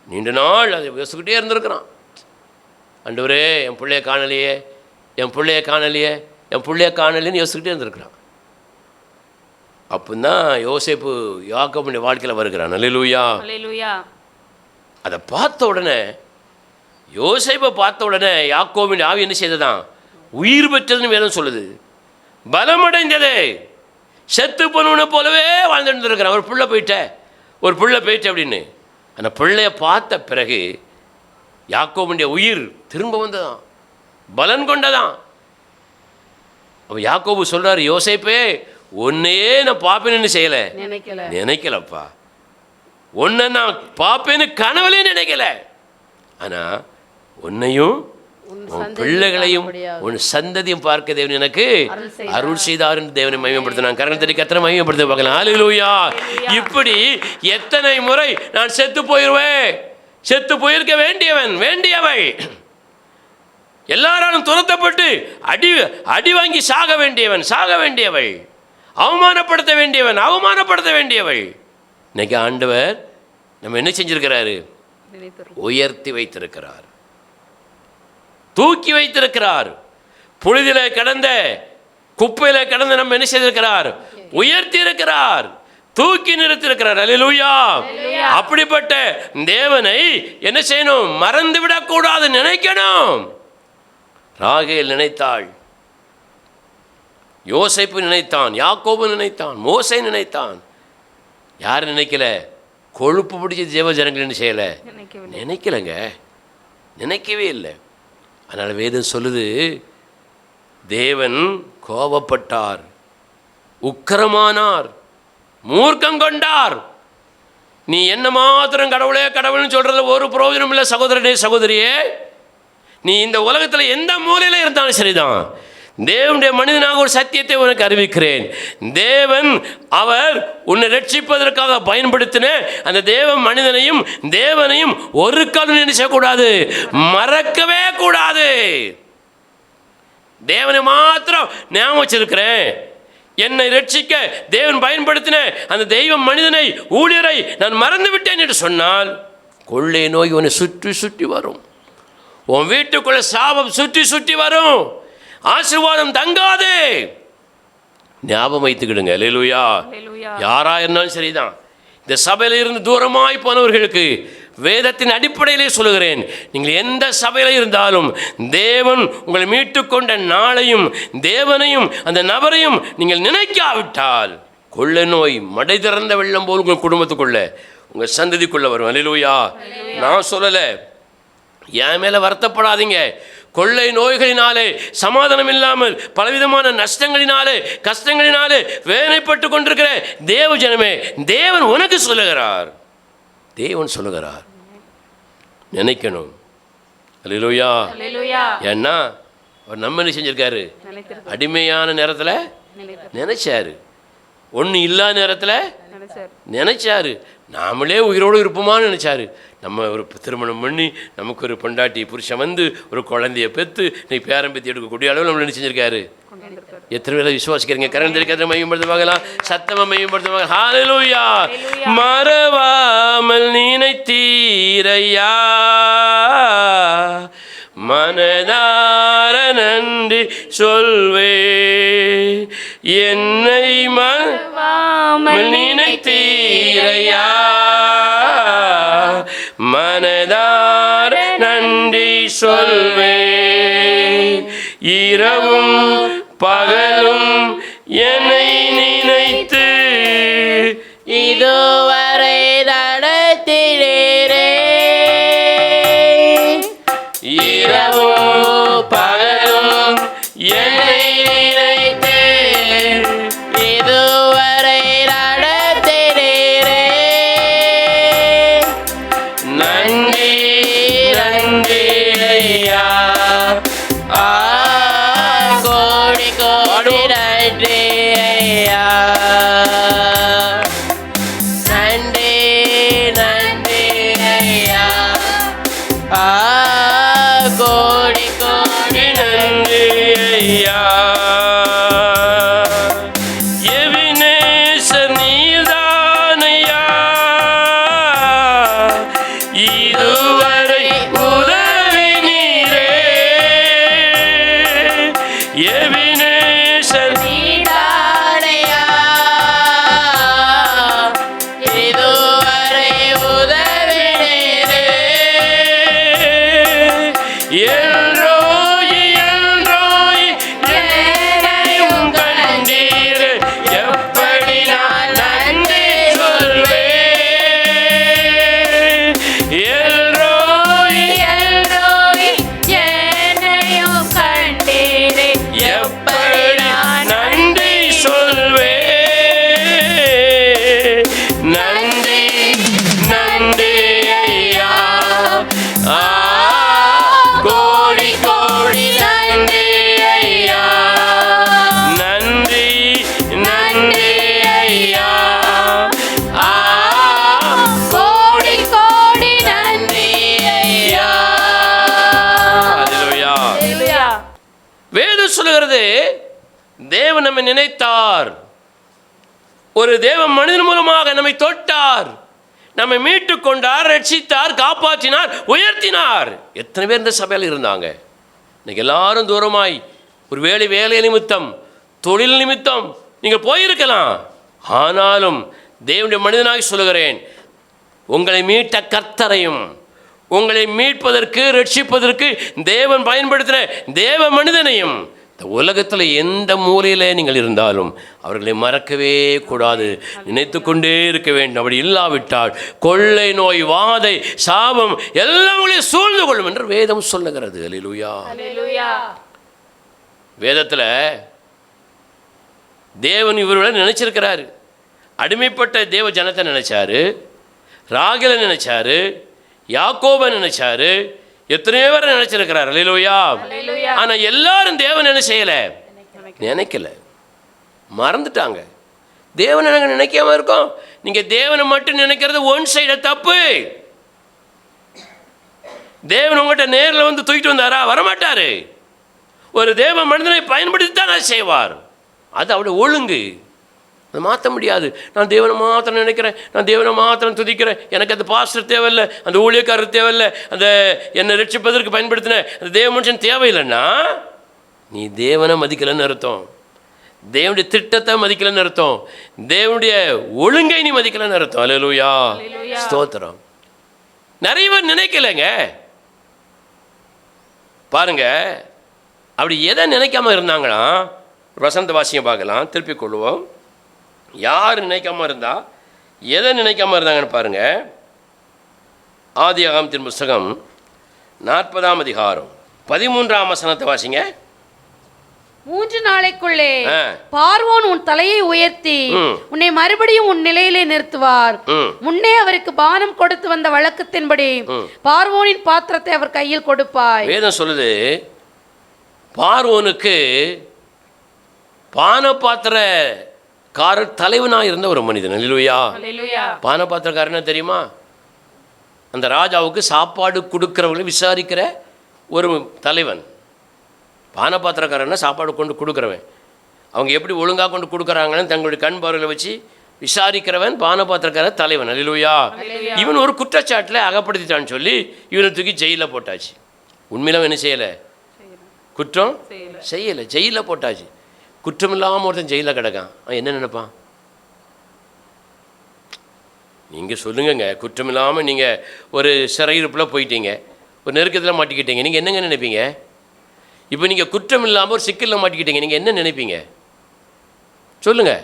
நீண்ட நாள் அதை யோசிச்சுக்கிட்டே இருந்திருக்கிறான். ஆண்டவரே என் பிள்ளைய காணலையேன்னு யோசிச்சுக்கிட்டே இருந்திருக்கிறான். அப்போதான் யோசேப்பு யாக்கோபுடைய வாழ்க்கையில் வருகிறான். அல்லேலூயா. அதை பார்த்த உடனே யோசேப்பை பார்த்த உடனே யாக்கோபின் ஆவி என்ன செய்ததான்? உயிர் பெற்றதுன்னு வேதம் சொல்லுது. பலமடைந்தது. செத்து போனவனை போலவே வாழ்ந்துட்டு இருக்கிறான். ஒரு புள்ள போயிட்ட அப்படின்னு அந்த பிள்ளைய பார்த்த பிறகு யாக்கோபுடைய உயிர் திரும்ப வந்ததான், பலன் கொண்டதான். அவன் யாக்கோபு சொல்றாரு, யோசேப்பே உன்னையே நான் பார்ப்பேன்னு செய்யலை, நினைக்கலப்பா. உன்னை நான் பார்ப்பேன்னு கனவுலே நினைக்கல. ஆனால் உன்னையும் உன் பிள்ளைகளையும் உன் சந்ததியும் பார்க்க தேவன் எனக்கு அருள் செய்தார் என்று தேவனை மகிமைப்படுத்தினான். கரங்களை தட்டி கர்த்தரை மகிமைப்படுத்த பார்க்கலாம். ஹல்லேலூயா. இப்படி எத்தனை முறை நான் செத்து போயிருக்க வேண்டியவள் எல்லாராலும் துரத்தப்பட்டு அடி வாங்கி சாக வேண்டியவள், அவமானப்படுத்த வேண்டியவள். இன்னைக்கு ஆண்டவர் நம்ம என்ன செஞ்சிருக்கிறாரு? உயர்த்தி வைத்திருக்கிறார், தூக்கி வைத்திருக்கிறார். புழுதில கடந்த குப்பையில கடந்த நம்ம என்ன செய்திருக்கிறார்? உயர்த்தி இருக்கிறார், தூக்கி நிறுத்திருக்கிறார். அல்லேலூயா. அப்படிப்பட்ட தேவனை என்ன செய்யணும்? மறந்து விடக்கூடாது, நினைக்கணும். ராகேல் நினைத்தாள், யோசேப்பு நினைத்தான், யாக்கோபு நினைத்தான், மோசே நினைத்தான். யார் நினைக்கல? கொழுப்பு பிடிச்ச தேவ ஜனங்கள் என்ன செய்யல? நினைக்கவே இல்லை. அதனால் வேதம் சொல்லுது, தேவன் கோபப்பட்டார், உக்கிரமானார், மூர்க்கம் கொண்டார். நீ என்ன மாத்திரம் கடவுள்னு சொல்றதுல ஒரு பிரயோஜனம் இல்லை சகோதரனே, சகோதரியே. நீ இந்த உலகத்தில் எந்த மூலையில் இருந்தாலும் சரிதான், தேவனுடைய மனிதனாக ஒரு சத்தியத்தை உனக்கு அறிவிக்கிறேன். தேவன் அவர் உன்னை ரட்சிப்பதற்காக பயன்படுத்தின அந்த தேவ மனிதனையும் தேவனையும் ஒரு காலம் நினைச்சக்கூடாது, மறக்கவே கூடாது. தேவனை மாத்திரம் ஞாபகம் வச்சிருக்கிறேன். என்னை ரட்சிக்க தேவன் பயன்படுத்தின அந்த தெய்வ மனிதனை, ஊழியரை நான் மறந்து விட்டேன் என்று சொன்னால் கொள்ளை நோய் உன்னை சுற்றி சுற்றி வரும். உன் வீட்டுக்குள்ள சாபம் சுற்றி சுற்றி வரும். ஆசீர்வாதம் தங்காது. ஞாபகம் வைத்துக்கிடுங்க. அல்லேலூயா. யாரா இருந்தாலும் சரிதான். இந்த சபையில இருந்து தூரமாய் போனவர்களுக்கு வேதத்தின் அடிப்படையிலே சொல்லுகிறேன், நீங்கள் எந்த சபையில் இருந்தாலும் தேவன் உங்களை மீட்டு கொண்ட நாளையும் தேவனையும் அந்த நபரையும் நீங்கள் நினைக்காவிட்டால் கொள்ளை நோய் மடை திறந்த வெள்ளம் போல் உங்கள் குடும்பத்துக்குள்ள உங்கள் சந்ததிக்குள்ள வரும். அல்லேலூயா. நான் சொல்லலை, என் மேலே வருத்தப்படாதீங்க. கொள்ளை நோய்களினாலே, சமாதானம் இல்லாமல் பலவிதமான நஷ்டங்களினாலே, கஷ்டங்களினாலே வேதனைப்பட்டு கொண்டிருக்கிற தேவ ஜனமே, தேவன் உனக்கு சொல்லுகிறார், நினைக்கணும். அல்லேலூயா. ஏன்னா அவர் நம்ம என்ன செஞ்சிருக்காரு? அடிமையான நேரத்தில் நினைச்சாரு, ஒன்று இல்லாத நேரத்தில் நினைச்சாரு. நாமளே உயிரோடு இருப்போமான்னு நினைச்சாரு. நம்ம ஒரு திருமணம் பண்ணி நமக்கு ஒரு பொண்டாட்டி புருஷன் வந்து ஒரு குழந்தைய பெற்று நீ பேரம்பேத்தி எடுக்கக்கூடிய அளவில் நம்ம நினைச்சிருக்காரு. எத்தனை பேரை விசுவாசிக்கிறீங்க? கரண் தெரிவிக்கிற மையப்படுத்த பார்க்கலாம், சத்தமாக மையப்படுத்த பார்க்கலாம். ஹல்லேலூயா. மறவாமல் நினைத்தீரையா, மனதார நன்றி சொல்வே, என்னை மறவாமல் நினைத்தீரையா, மனதார நன்றி சொல்வே, இரவும் பகலும் என்னை நினைத்து இதுவரை நடத்தினீரே, இரவும் பகலும் என்னை நினைத்து இதுவரை நடத்தினீரே, நன்றி நன்றி ஐயா, கோடி கோடி நன்றி ஐயா, நன்றி நன்றி ஐயா, கோடி கோடி நன்றி ஐயா. எபினேசர் நீர்தானையா, இதுவரை உதவி நீரே, எபினேசர் நீர்தானையா, இதுவரை உதவி நீரே, எல்ரோயி எல்ரோயி என்னையும் கண்டீர், எப்படி நான் நன்றி சொல்வேன், எல்ரோயி எல்ரோயி என்னையும் கண்டீர், எப்படி நான் நன்றி சொல்வேன், நன்றி நன்றி ஐயா, கோடி கோடி நன்றி ஐயா, நன்றி நன்றி ஐயா, கோடி கோடி நன்றி ஐயா. ஹல்லேலூயா. வேதம் சொல்லுகிறது, தேவன் நம்மை நினைத்தார், ஒரு தேவ மனிதன் மூலமாக நம்மை தொட்டார், நம்மை மீட்டு கொண்டார், ரட்சித்தார், காப்பாற்றினார், உயர்த்தினார். எத்தனை பேர் இந்த சபையில் இருந்தாங்க? இன்னைக்கு எல்லாரும் தூரமாய் ஒரு வேலை நிமித்தம், தொழில் நிமித்தம் நீங்கள் போயிருக்கலாம். ஆனாலும் தேவனுடைய மனிதனாக சொல்லுகிறேன், உங்களை மீட்ட கர்த்தரையும் உங்களை மீட்பதற்கு ரட்சிப்பதற்கு தேவன் பயன்படுத்தின தேவ மனிதனையும் இந்த உலகத்தில் எந்த மூலையில் நீங்கள் இருந்தாலும் அவர்களை மறக்கவே கூடாது, நினைத்து கொண்டே இருக்க வேண்டும். அப்படி இல்லாவிட்டால் கொள்ளை நோய், வாதை, சாபம் எல்லாம் உங்களை சூழ்ந்து கொள்ளும் என்று வேதம் சொல்லுகிறது. அல்லேலூயா. வேதத்தில் தேவன் இவர்களை நினைச்சிருக்கிறாரு. அடிமைப்பட்ட தேவ ஜனத்தை நினைச்சாரு, ராகேலை நினைச்சாரு, யாக்கோபை நினைச்சாரு, எத்தனையோ பேரை நினைச்சிருக்கிறார். அல்லேலூயா. ஆனா எல்லாரும் தேவன் என்ன செய்யல? நினைக்கல, மறந்துட்டாங்க. தேவனை நாங்கள் நினைக்காம இருக்கோம். நீங்க தேவனை மட்டும் நினைக்கிறது ஒன் சைடு தப்பு. தேவன் உங்கள்கிட்ட நேரில் வந்து தூக்கிட்டு வந்தாரா? வரமாட்டாரு. ஒரு தேவ மனிதனை பயன்படுத்தி தான் அதை செய்வார். அது அவருடைய ஒழுங்கு, அதை மாற்ற முடியாது. நான் தேவனை மாத்திரம் நினைக்கிறேன், நான் தேவனை மாத்திரம் துதிக்கிறேன், எனக்கு அந்த பாஸ்டர் தேவையில்லை, அந்த ஊழியக்காரர் தேவையில்லை, அந்த என்னை ரட்சிப்பதற்கு பயன்படுத்தின அந்த தேவ மனுஷன் தேவையில்லைன்னா நீ தேவனை மதிக்கலைன்னு அர்த்தம், தேவனுடைய திட்டத்தை மதிக்கலைன்னு அர்த்தம், தேவனுடைய ஒழுங்கை நீ மதிக்கலைன்னு அர்த்தம். அல்லேலூயா, ஸ்தோத்திரம். நிறைய பேர் நினைக்கலைங்க. பாருங்க, அப்படி எதை நினைக்காம இருந்தாங்களா? வசந்த வாசியம் பார்க்கலாம், திருப்பிக் கொள்வோம். யார் நினைக்காம இருந்தா, எதை நினைக்காம இருந்தாங்கன்னு பாருங்க. ஆதியாகமத்தின் புஸ்தகம் 40ஆம் அதிகாரம் 13ஆம் வசனத்தை வாசிங்க. 3 நாளைக்குள்ளே பார்வோன் உன் தலையை உயர்த்தி உன்னை மறுபடியும் உன் நிலையிலே நிறுத்துவார். முன்னே அவருக்கு பானம் கொடுத்து வந்த வழக்கத்தின்படி பார்வோனின் பாத்திரத்தை அவர் கையில் கொடுப்பாய். வேதம் சொல்லுது, பார்வோனுக்கு பான பாத்திர தலைவனாக இருந்த ஒரு மனிதன். அல்லேலூயா. அல்லேலூயா. பானபாத்திரக்காரனா தெரியுமா? அந்த ராஜாவுக்கு சாப்பாடு கொடுக்குறவங்களை விசாரிக்கிற ஒரு தலைவன். பானபாத்திரக்காரன்னா சாப்பாடு கொண்டு கொடுக்குறவன். அவங்க எப்படி ஒழுங்காக கொண்டு கொடுக்குறாங்கன்னு தங்களுடைய கண் பார்வையில் வச்சு விசாரிக்கிறவன் பானபாத்திரக்கார தலைவன். அல்லேலூயா. இவன் ஒரு குற்றச்சாட்டில் அகப்படுத்திட்டான்னு சொல்லி இவனை தூக்கி ஜெயிலில் போட்டாச்சு. உண்மையில என்ன செய்யலை? குற்றம் செய்யலை, ஜெயிலில் போட்டாச்சு. குற்றம் இல்லாமல் ஒருத்தன் ஜெயிலில் கிடக்கான், அவன் என்ன நினைப்பான்? நீங்கள் சொல்லுங்கங்க, குற்றம் இல்லாமல் நீங்கள் ஒரு சிறையிருப்பில் போயிட்டீங்க, ஒரு நெருக்கத்தில் மாட்டிக்கிட்டீங்க, நீங்கள் என்னங்க நினைப்பீங்க? இப்போ நீங்கள் குற்றம் இல்லாமல் ஒரு சிக்கலில் மாட்டிக்கிட்டீங்க, நீங்கள் என்ன நினைப்பீங்க? சொல்லுங்கள்.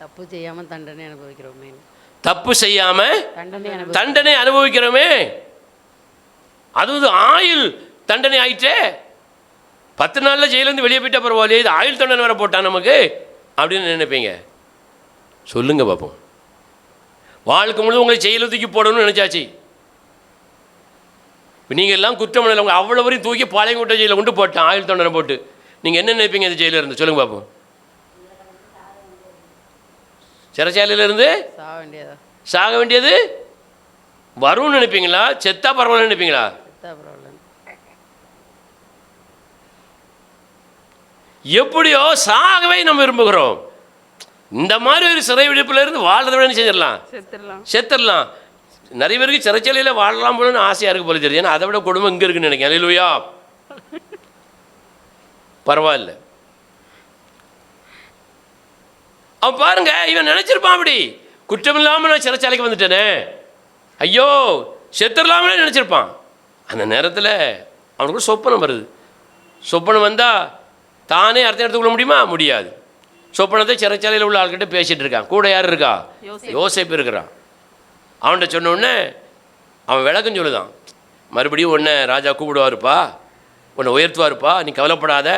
தப்பு செய்யாமல் தண்டனை அனுபவிக்கிறோமே. தப்பு செய்யாமல் தண்டனை அனுபவிக்கிறோமே. அது ஆயுள் தண்டனை ஆயிட்டே. 10 நாளில் ஜெயிலேருந்து வெளியே போயிட்டா பரவாயில்லையே, இது ஆயுள் தண்டனை வர போட்டான் நமக்கு அப்படின்னு நினைப்பீங்க. சொல்லுங்க பார்ப்போம். வாழ்க்கை முழுவதும் உங்களை ஜெயிலில் தூக்கி போடணும்னு நினச்சாச்சு. நீங்கள் எல்லாம் குற்றம் இல்லை, உங்கள் அவ்வளோ வரையும் தூக்கி பாளையங்கோட்டை ஜெயிலில் கொண்டு போட்டேன், ஆயுள் தண்டனை போட்டு. நீங்கள் என்ன நினைப்பீங்க இந்த ஜெயிலில் இருந்து? சொல்லுங்க பார்ப்போம். சிறைச்சாலையிலேருந்து சாக வேண்டியது வரும்னு நினைப்பீங்களா? செத்தா பரவாயில்ல நினைப்பீங்களா? எப்படியோ சாகவே நம்ம விரும்புகிறோம். இந்த மாதிரி ஒரு சிறை விடுப்பில் இருந்து வாழ்றத விட செஞ்சிடலாம், செத்துடலாம். நிறைய பேருக்கு சிறைச்சாலையில் வாழலாம் போலன்னு ஆசையாக இருக்கு போல தெரியுது. ஏன்னா அதை விட குடும்பம் இங்கே இருக்குன்னு நினைக்கிறேன். அல்லேலூயா. பரவாயில்ல. அவன் பாருங்க, இவன் நினைச்சிருப்பான் அப்படி, குற்றம் இல்லாமல் நான் சிறைச்சாலைக்கு வந்துட்டேனே, ஐயோ செத்துடலாமலே நினச்சிருப்பான். அந்த நேரத்தில் அவனுக்கு சொப்பனம் வருது. சொப்பனம் வந்தால் தானே அர்த்தம் எடுத்துக்கொள்ள முடியுமா? முடியாது. சொப்பனத்தை சிறைச்சாலையில் உள்ள ஆள்கிட்ட பேசிகிட்டு இருக்கான். கூட யார் இருக்கா? யோசேப்பு இருக்கிறான். அவன்கிட்ட சொன்ன உடனே அவன் விளக்கம் சொல்லுதான். மறுபடியும் உன்னை ராஜா கூப்பிடுவாருப்பா, உன்னை உயர்த்துவாருப்பா, நீ கவலைப்படாத,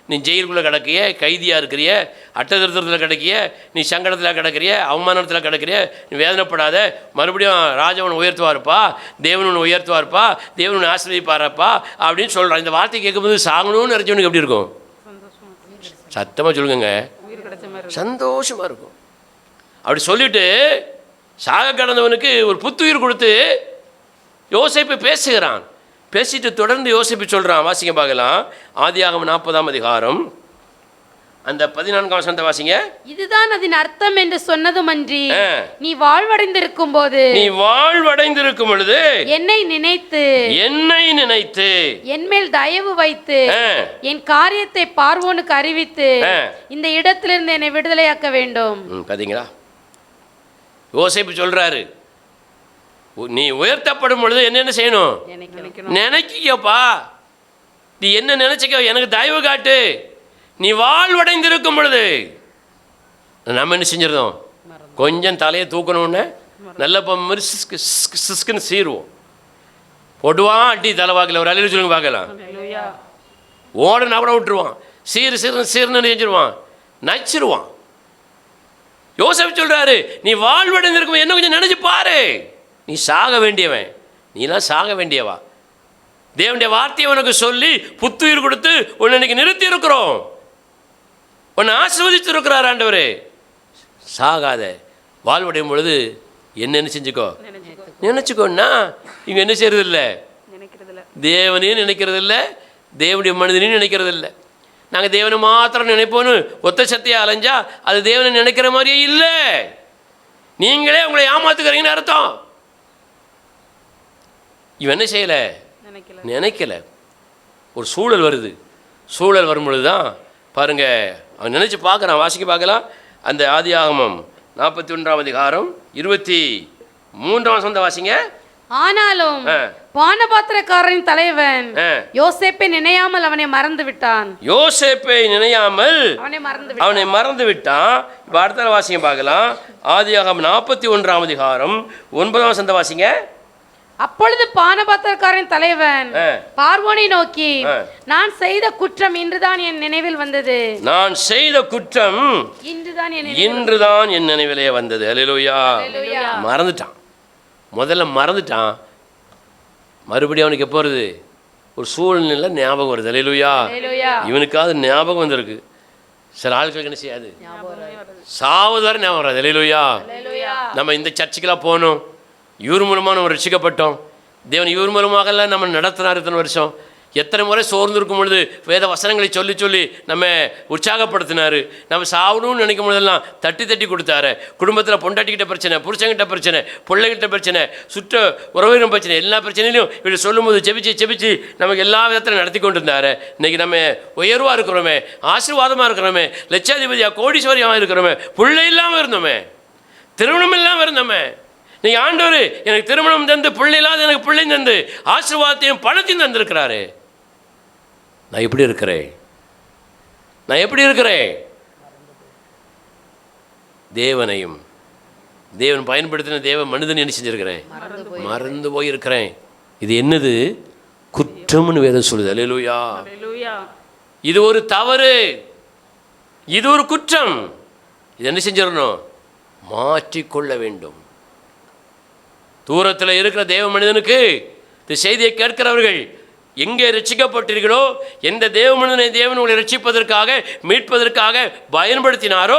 நீ ஜெயிலுக்குள்ளே கிடக்கிய, கைதியாக இருக்கிறிய, அட்டதிருத்தத்தில் கிடக்கிய, நீ சங்கடத்தில் கிடக்கிறிய, அவமானத்தில் கிடக்கிறிய, நீ வேதனைப்படாத, மறுபடியும் ராஜா உன்னை உயர்த்துவாருப்பா, தேவன் உன்னை உயர்த்துவார்ப்பா, தேவன் உன்னை ஆசீர்வதிப்பாரப்பா அப்படின்னு சொல்கிறான். இந்த வார்த்தை கேட்கும்போது சாகணும்னு நினச்சவனுக்கு எப்படி இருக்கும்? சத்தமாக சொல்லுங்க, சந்தோஷமாக இருக்கும். அப்படி சொல்லிவிட்டு சாக கடந்தவனுக்கு ஒரு புத்துயிர் கொடுத்து யோசேப்பு பேசுகிறான். பேசிட்டு தொடர்ந்து யோசிப்பு சொல்கிறான். வாசிங்க பார்க்கலாம். ஆதியாகமம் 40ஆம் அதிகாரம் அந்த 14ஆம் வசனத்தை வாசிங்க. இதுதான் அதன் அர்த்தம் என்று சொன்னதுமன்றி, நீ வாழ்வடைந்திருக்கும் போது, நீ வாழ்வடைந்திருக்கும் பொழுது என்னை நினைத்து என் மேல் தயவு வைத்து என் காரியத்தை பார்வோனுக்கு அறிவித்து இந்த இடத்திலிருந்து என்னை விடுதலையாக்க வேண்டும். பார்த்தீங்களா? யோசேப்பு சொல்றாரு, நீ உயர்த்தப்படும் பொழுது என்னென்ன செய்யணும்? நினைக்கப்பா, நீ என்ன நினைச்சிக்க, எனக்கு தயவு காட்டு. நீ வாழ்வடைந்திருக்கும் பொழுது நம்ம என்ன செஞ்சிருந்தோம்? கொஞ்சம் தலையை தூக்கணும்னு நல்ல மாதிரி சிஸ்குன்னு சீருவோம். போடுவான் அட்டி தலைவாக்கில் ஒரு அழிவு சொல்லுங்க பார்க்கலாம். ஓடனா கூட விட்டுருவான். சீர்னு செஞ்சிருவான், நச்சிருவான். யோசேப்பு சொல்றாரு, நீ வாழ்வடைந்திருக்கும் என்ன கொஞ்சம் நினைச்சு பாரு. நீ சாக வேண்டியவன், நீலாம் சாக வேண்டியவா. தேவனுடைய வார்த்தையை உனக்கு சொல்லி புத்துயிர் கொடுத்து உன்னை இன்னைக்கு நிறுத்தி இருக்கிறோம், உன்னை ஆசீர்வதித்து இருக்கிறார் ஆண்டவரே. சாகாத, வாழ்வடையும் பொழுது என்னென்னு செஞ்சுக்கோ, நினைச்சுக்கோன்னா இங்கே என்ன செய்யறது இல்லை? தேவனையும் நினைக்கிறது இல்லை, தேவனுடைய மனிதனையும் நினைக்கிறது இல்லை. நாங்கள் தேவனை மாத்திரம் நினைப்போன்னு ஒத்த சத்தையை அலைஞ்சா அது தேவனை நினைக்கிற மாதிரியே இல்லை. நீங்களே உங்களை ஏமாத்துக்கிறீங்கன்னு அர்த்தம். இவன் என்ன செய்யலை? நினைக்கல. ஒரு சூழல் வருது. சூழல் வரும் பொழுது தான் பாருங்க அவன் நினைச்சு பார்க்குறான். வாசிக்க பார்க்கலாம். அந்த ஆதியாகமம் 41ஆம் அதிகாரம் 23ஆம் வசனத்தை வாசிங்க. ஆனாலும் பானபாத்திரக்காரரின் தலைவன் யோசேப்பை நினையாமல் அவனை மறந்து விட்டான். அவனை மறந்து விட்டான். இப்போ அடுத்த வாசிங்க பார்க்கலாம். ஆதியாகமம் 41ஆம் அதிகாரம் 9ஆம் வசனத்தை வாசிங்க. அப்பொழுது பானபாத்திரக்காரரின் தலைவன் பார்வோனை நோக்கி, நான் செய்த குற்றம் இன்றுதான் என் நினைவில் வந்தது. நான் செய்த குற்றம் இன்றுதான் என் நினைவிலே வந்தது. அல்லேலூயா. மறந்துட்டான். முதல்ல மறந்துட்டான். மறுபடியும் அவனுக்கு எப்போ வருது? ஒரு சூழ்நிலை ஞாபகம் வருது. அல்லேலூயா. இவனுக்காவது ஞாபகம் வந்திருக்கு. சில ஆட்களுக்கு என்ன செய்யாது, சாவது வரை ஞாபகம் வராது. அல்லேலூயா. நம்ம இந்த சர்ச்சுக்கெல்லாம் போனோம், இவர் மூலமாக நம்ம ரட்சிக்கப்பட்டோம், தேவன் இவர் மூலமாகலாம் நம்ம நடத்தினார் இத்தனை வருஷம். எத்தனை முறை சோர்ந்திருக்கும் பொழுது வேத வசனங்களை சொல்லி சொல்லி நம்ம உற்சாகப்படுத்தினார். நம்ம சாவணும்னு நினைக்கும் பொழுதெல்லாம் தட்டி தட்டி கொடுத்தாரு. குடும்பத்தில் பொண்டாட்டிக்கிட்ட பிரச்சனை, புருஷங்கிட்ட பிரச்சனை, பிள்ளைகிட்ட பிரச்சனை, சுற்ற உறவினர் பிரச்சனை, எல்லா பிரச்சனையிலையும் இப்படி சொல்லும்போது செபிச்சு செபிச்சு நமக்கு எல்லா விதத்திலும் நடத்தி கொண்டு இருந்தார். இன்றைக்கி நம்ம உயர்வாக இருக்கிறோமே, ஆசீர்வாதமாக இருக்கிறோமே, லட்சாதிபதியாக கோடீஸ்வரியாக இருக்கிறோமே, பிள்ளை இல்லாமல் இருந்தோமே, திருமணம் இல்லாமல் இருந்தோமே. நீங்கள் ஆண்டவர் எனக்கு திருமணம் தந்து பிள்ளை இல்லாத எனக்கு பிள்ளை தந்து ஆசீர்வாதத்தையும் பணத்தையும் தந்திருக்கிறாரு. நான் எப்படி இருக்கிறேன்? நான் எப்படி இருக்கிறேன்? தேவனையும் தேவன் பயன்படுத்தின தேவ மனிதன் என்ன செஞ்சிருக்கிறேன்? மறந்து போயிருக்கிறேன். இது என்னது? குற்றம்னு வேதம் சொல்லுது. அல்லேலூயா. இது ஒரு தவறு, இது ஒரு குற்றம். இது என்ன செஞ்சிடணும்? மாற்றிக்கொள்ள வேண்டும். தூரத்தில் இருக்கிற தேவ மனிதனுக்கு இந்த செய்தியை கேட்கிறவர்கள் எங்கே ரட்சிக்கப்பட்டீர்களோ, எந்த தேவ மனிதனை தேவன் உங்களை ரட்சிப்பதற்காக மீட்பதற்காக பயன்படுத்தினாரோ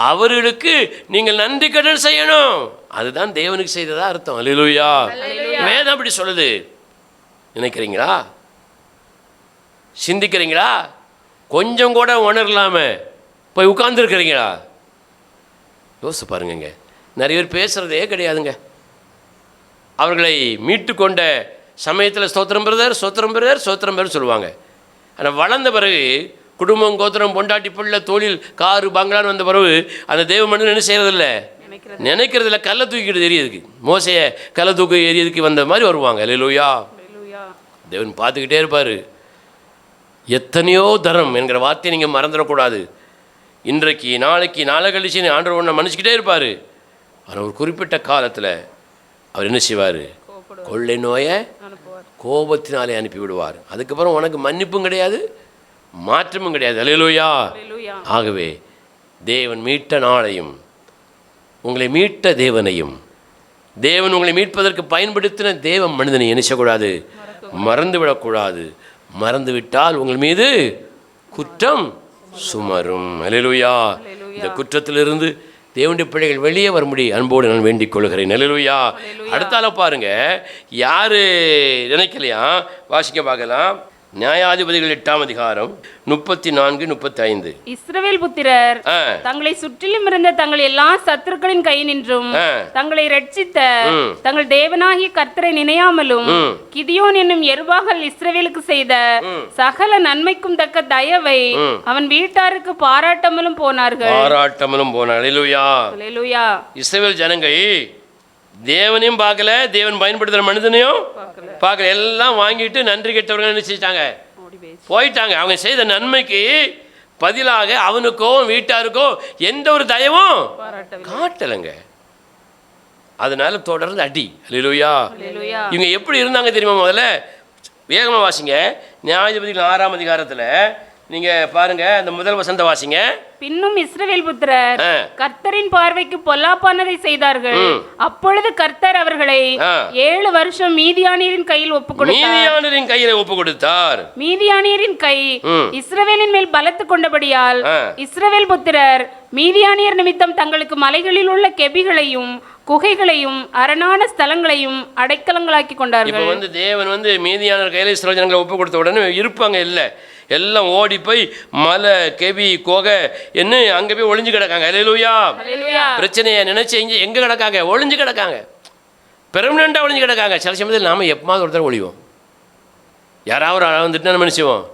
அவர்களுக்கு நீங்கள் நன்றி கடன் செய்யணும். அதுதான் தேவனுக்கு செய்ததா அர்த்தம். அல்லேலூயா. வேதம் அப்படி சொல்லுது. நினைக்கிறீங்களா? சிந்திக்கிறீங்களா? கொஞ்சம் கூட உணரலாம போய் உட்கார்ந்துருக்கிறீங்களா? யோசிச்சு பாருங்க. நிறைய பேர் பேசுகிறதே கிடையாதுங்க. அவர்களை மீட்டு கொண்ட சமயத்தில் ஸ்தோத்திரம் பிரதர், ஸ்தோத்திரம் பிரதர், ஸ்தோத்திரம் பிரதர் சொல்லுவாங்க. ஆனால் வளர்ந்த பிறகு குடும்பம், கோத்திரம், பொண்டாட்டி, பிள்ளை, தொழில், காரு, பங்களான்னு வந்த பிறகு அந்த தேவ மனிதன் என்ன செய்கிறதில்ல, நினைக்கிறதில்ல. கல்லை தூக்கிட்டு எரியதுக்கு, மோசையை கல்லை தூக்கி எரியதுக்கு வந்த மாதிரி வருவாங்க. அல்லேலூயா. தேவன் பார்த்துக்கிட்டே இருப்பார். எத்தனையோ தரம் என்கிற வார்த்தையை நீங்கள் மறந்துடக்கூடாது. இன்றைக்கு நாளைக்கு நாளை கழிச்சு ஆண்டவர் ஒன்றை மன்னிச்சுக்கிட்டே இருப்பார். ஆனால் ஒரு குறிப்பிட்ட காலத்தில் அவர் என்ன செய்வார்? கொள்ளை நோயை கோபத்தினாலே அனுப்பி விடுவார். அதுக்கப்புறம் உனக்கு மன்னிப்பும் கிடையாது, மாற்றமும் கிடையாது. அல்லேலூயா. ஆகவே தேவன் மீட்ட நாளையும் உங்களை மீட்ட தேவனையும் தேவன் உங்களை மீட்பதற்கு பயன்படுத்தின தேவ மனிதனை நினைச்சக்கூடாது, மறந்து விடக்கூடாது. மறந்து விட்டால் உங்கள் மீது குற்றம் சுமரும். அல்லேலூயா. இந்த குற்றத்திலிருந்து தேவனுடைய பிள்ளைகள் வெளியே வர முடியும் அன்போடு நான் வேண்டிக் கொள்கிறேன். அல்லேலூயா. அடுத்தால பாருங்க, யாரு நினைக்கலையா? வாசிக்க பார்க்கலாம். நியாயாதிபதிகள் 8ஆம் அதிகாரம் 34-35. இஸ்ரவேல் புத்திரர் தங்களை சுற்றிலும் இருந்த தங்கள் எல்லா சத்துருக்களின் கை நின்றும் தங்களை ரட்சித்த தங்கள் தேவனாகிய கர்த்தரை நினையாமலும் கிதியோன் என்னும் யெருபாகால் இஸ்ரவேலுக்கு செய்த சகல நன்மைக்கும் தக்க தயவை அவன் வீட்டாருக்கு பாராட்டாமலும் போனார்கள். அல்லேலூயா. இஸ்ரவேல் ஜனங்கள் தேவனையும் பார்க்கல, தேவன் பயன்படுத்துகிற மனிதனையும் பார்க்கல. எல்லாம் வாங்கிட்டு நன்றி கெட்டவர்கள் என்ன செஞ்சிட்டாங்க? போயிட்டாங்க. அவங்க செய்த நன்மைக்கு பதிலாக அவனுக்கோ வீட்டாருக்கோ எந்த ஒரு தயவும் காட்டலைங்க. அதனால தொடர்ந்து அடி. அல்லேலூயா. இவங்க எப்படி இருந்தாங்க தெரியுமா? முதல்ல வேகமாக வாசிங்க. நியாயாதிபதிகள் 6ஆம் அதிகாரத்தில் நீங்க பாருங்க, அந்த முதல் வசனத்தை வாசிங்க. பின்னும் இஸ்ரவேல் புத்திரர் கர்த்தரின் பார்வைக்கு பொல்லாப்பானதை செய்தார்கள். அப்பொழுது கர்த்தர் அவர்களை 7 வருஷம் மீதியானியரின் கையில் ஒப்பு கொடுத்தார். மீதியானியரின் கை இஸ்ரவேலின் மேல் பலத்து கொண்டபடியால் இஸ்ரவேல் புத்திரர் மீதியானியர் நிமித்தம் தங்களுக்கு மலைகளில் உள்ள கெபிகளையும் குகைகளையும் அரணான ஸ்தலங்களையும் அடைக்கலங்களாக்கி கொண்டார்கள். இப்போ வந்து தேவன் மீதியானர் கையில் இஸ்ரவேல் ஜனங்களை ஒப்பு கொடுத்த உடனே இருப்பாங்க இல்லை, எல்லாம் ஓடி போய் மலை, கெபி, கோகை என்ன அங்கே போய் ஒளிஞ்சு கிடக்காங்க. அல்லேலூயா. பிரச்சனையை நினைச்சு எங்கே கிடக்காங்க? ஒளிஞ்சு கிடக்காங்க. பெர்மனண்டாக ஒளிஞ்சு கிடக்காங்க. சில சமயத்தில் நாம எப்போது ஒருத்தர் ஒளிவோம், யாராவது வந்துட்டு நம்ம நினைச்சுவோம்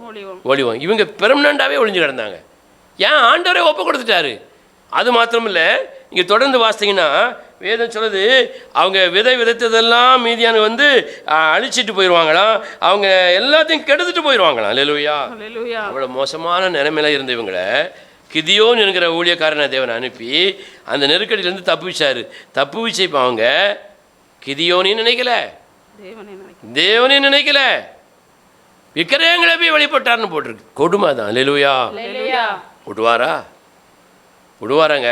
ஒளிவோம். இவங்க பெர்மனண்டாகவே ஒளிஞ்சு கிடந்தாங்க. ஏன்? ஆண்டவரே ஒப்பு கொடுத்துட்டாரு. அது மாத்திரம் இல்லை, இங்கே தொடர்ந்து வாசித்தீங்கன்னா வேதம் சொல்லுது, அவங்க விதைத்ததெல்லாம் மீதியான அழிச்சிட்டு போயிடுவாங்களாம், அவங்க எல்லாத்தையும் கெடுத்துட்டு போயிடுவாங்களாம். அல்லேலூயா. அவ்வளோ மோசமான நிலைமையில இருந்த இவங்களை கிதியோன் என்கிற ஊழியக்காரனை தேவன் அனுப்பி அந்த நெருக்கடியிலேருந்து தப்புவிச்சாரு. தப்புவிச்ச இப்போ அவங்க கிதியோனையும் நினைக்கல, தேவனையும் நினைக்கல, விக்கிரகங்களை போய் வழிபட்டார்னு போட்டிருக்கு. கொடுமை தான். அல்லேலூயா. விடுவாராங்க?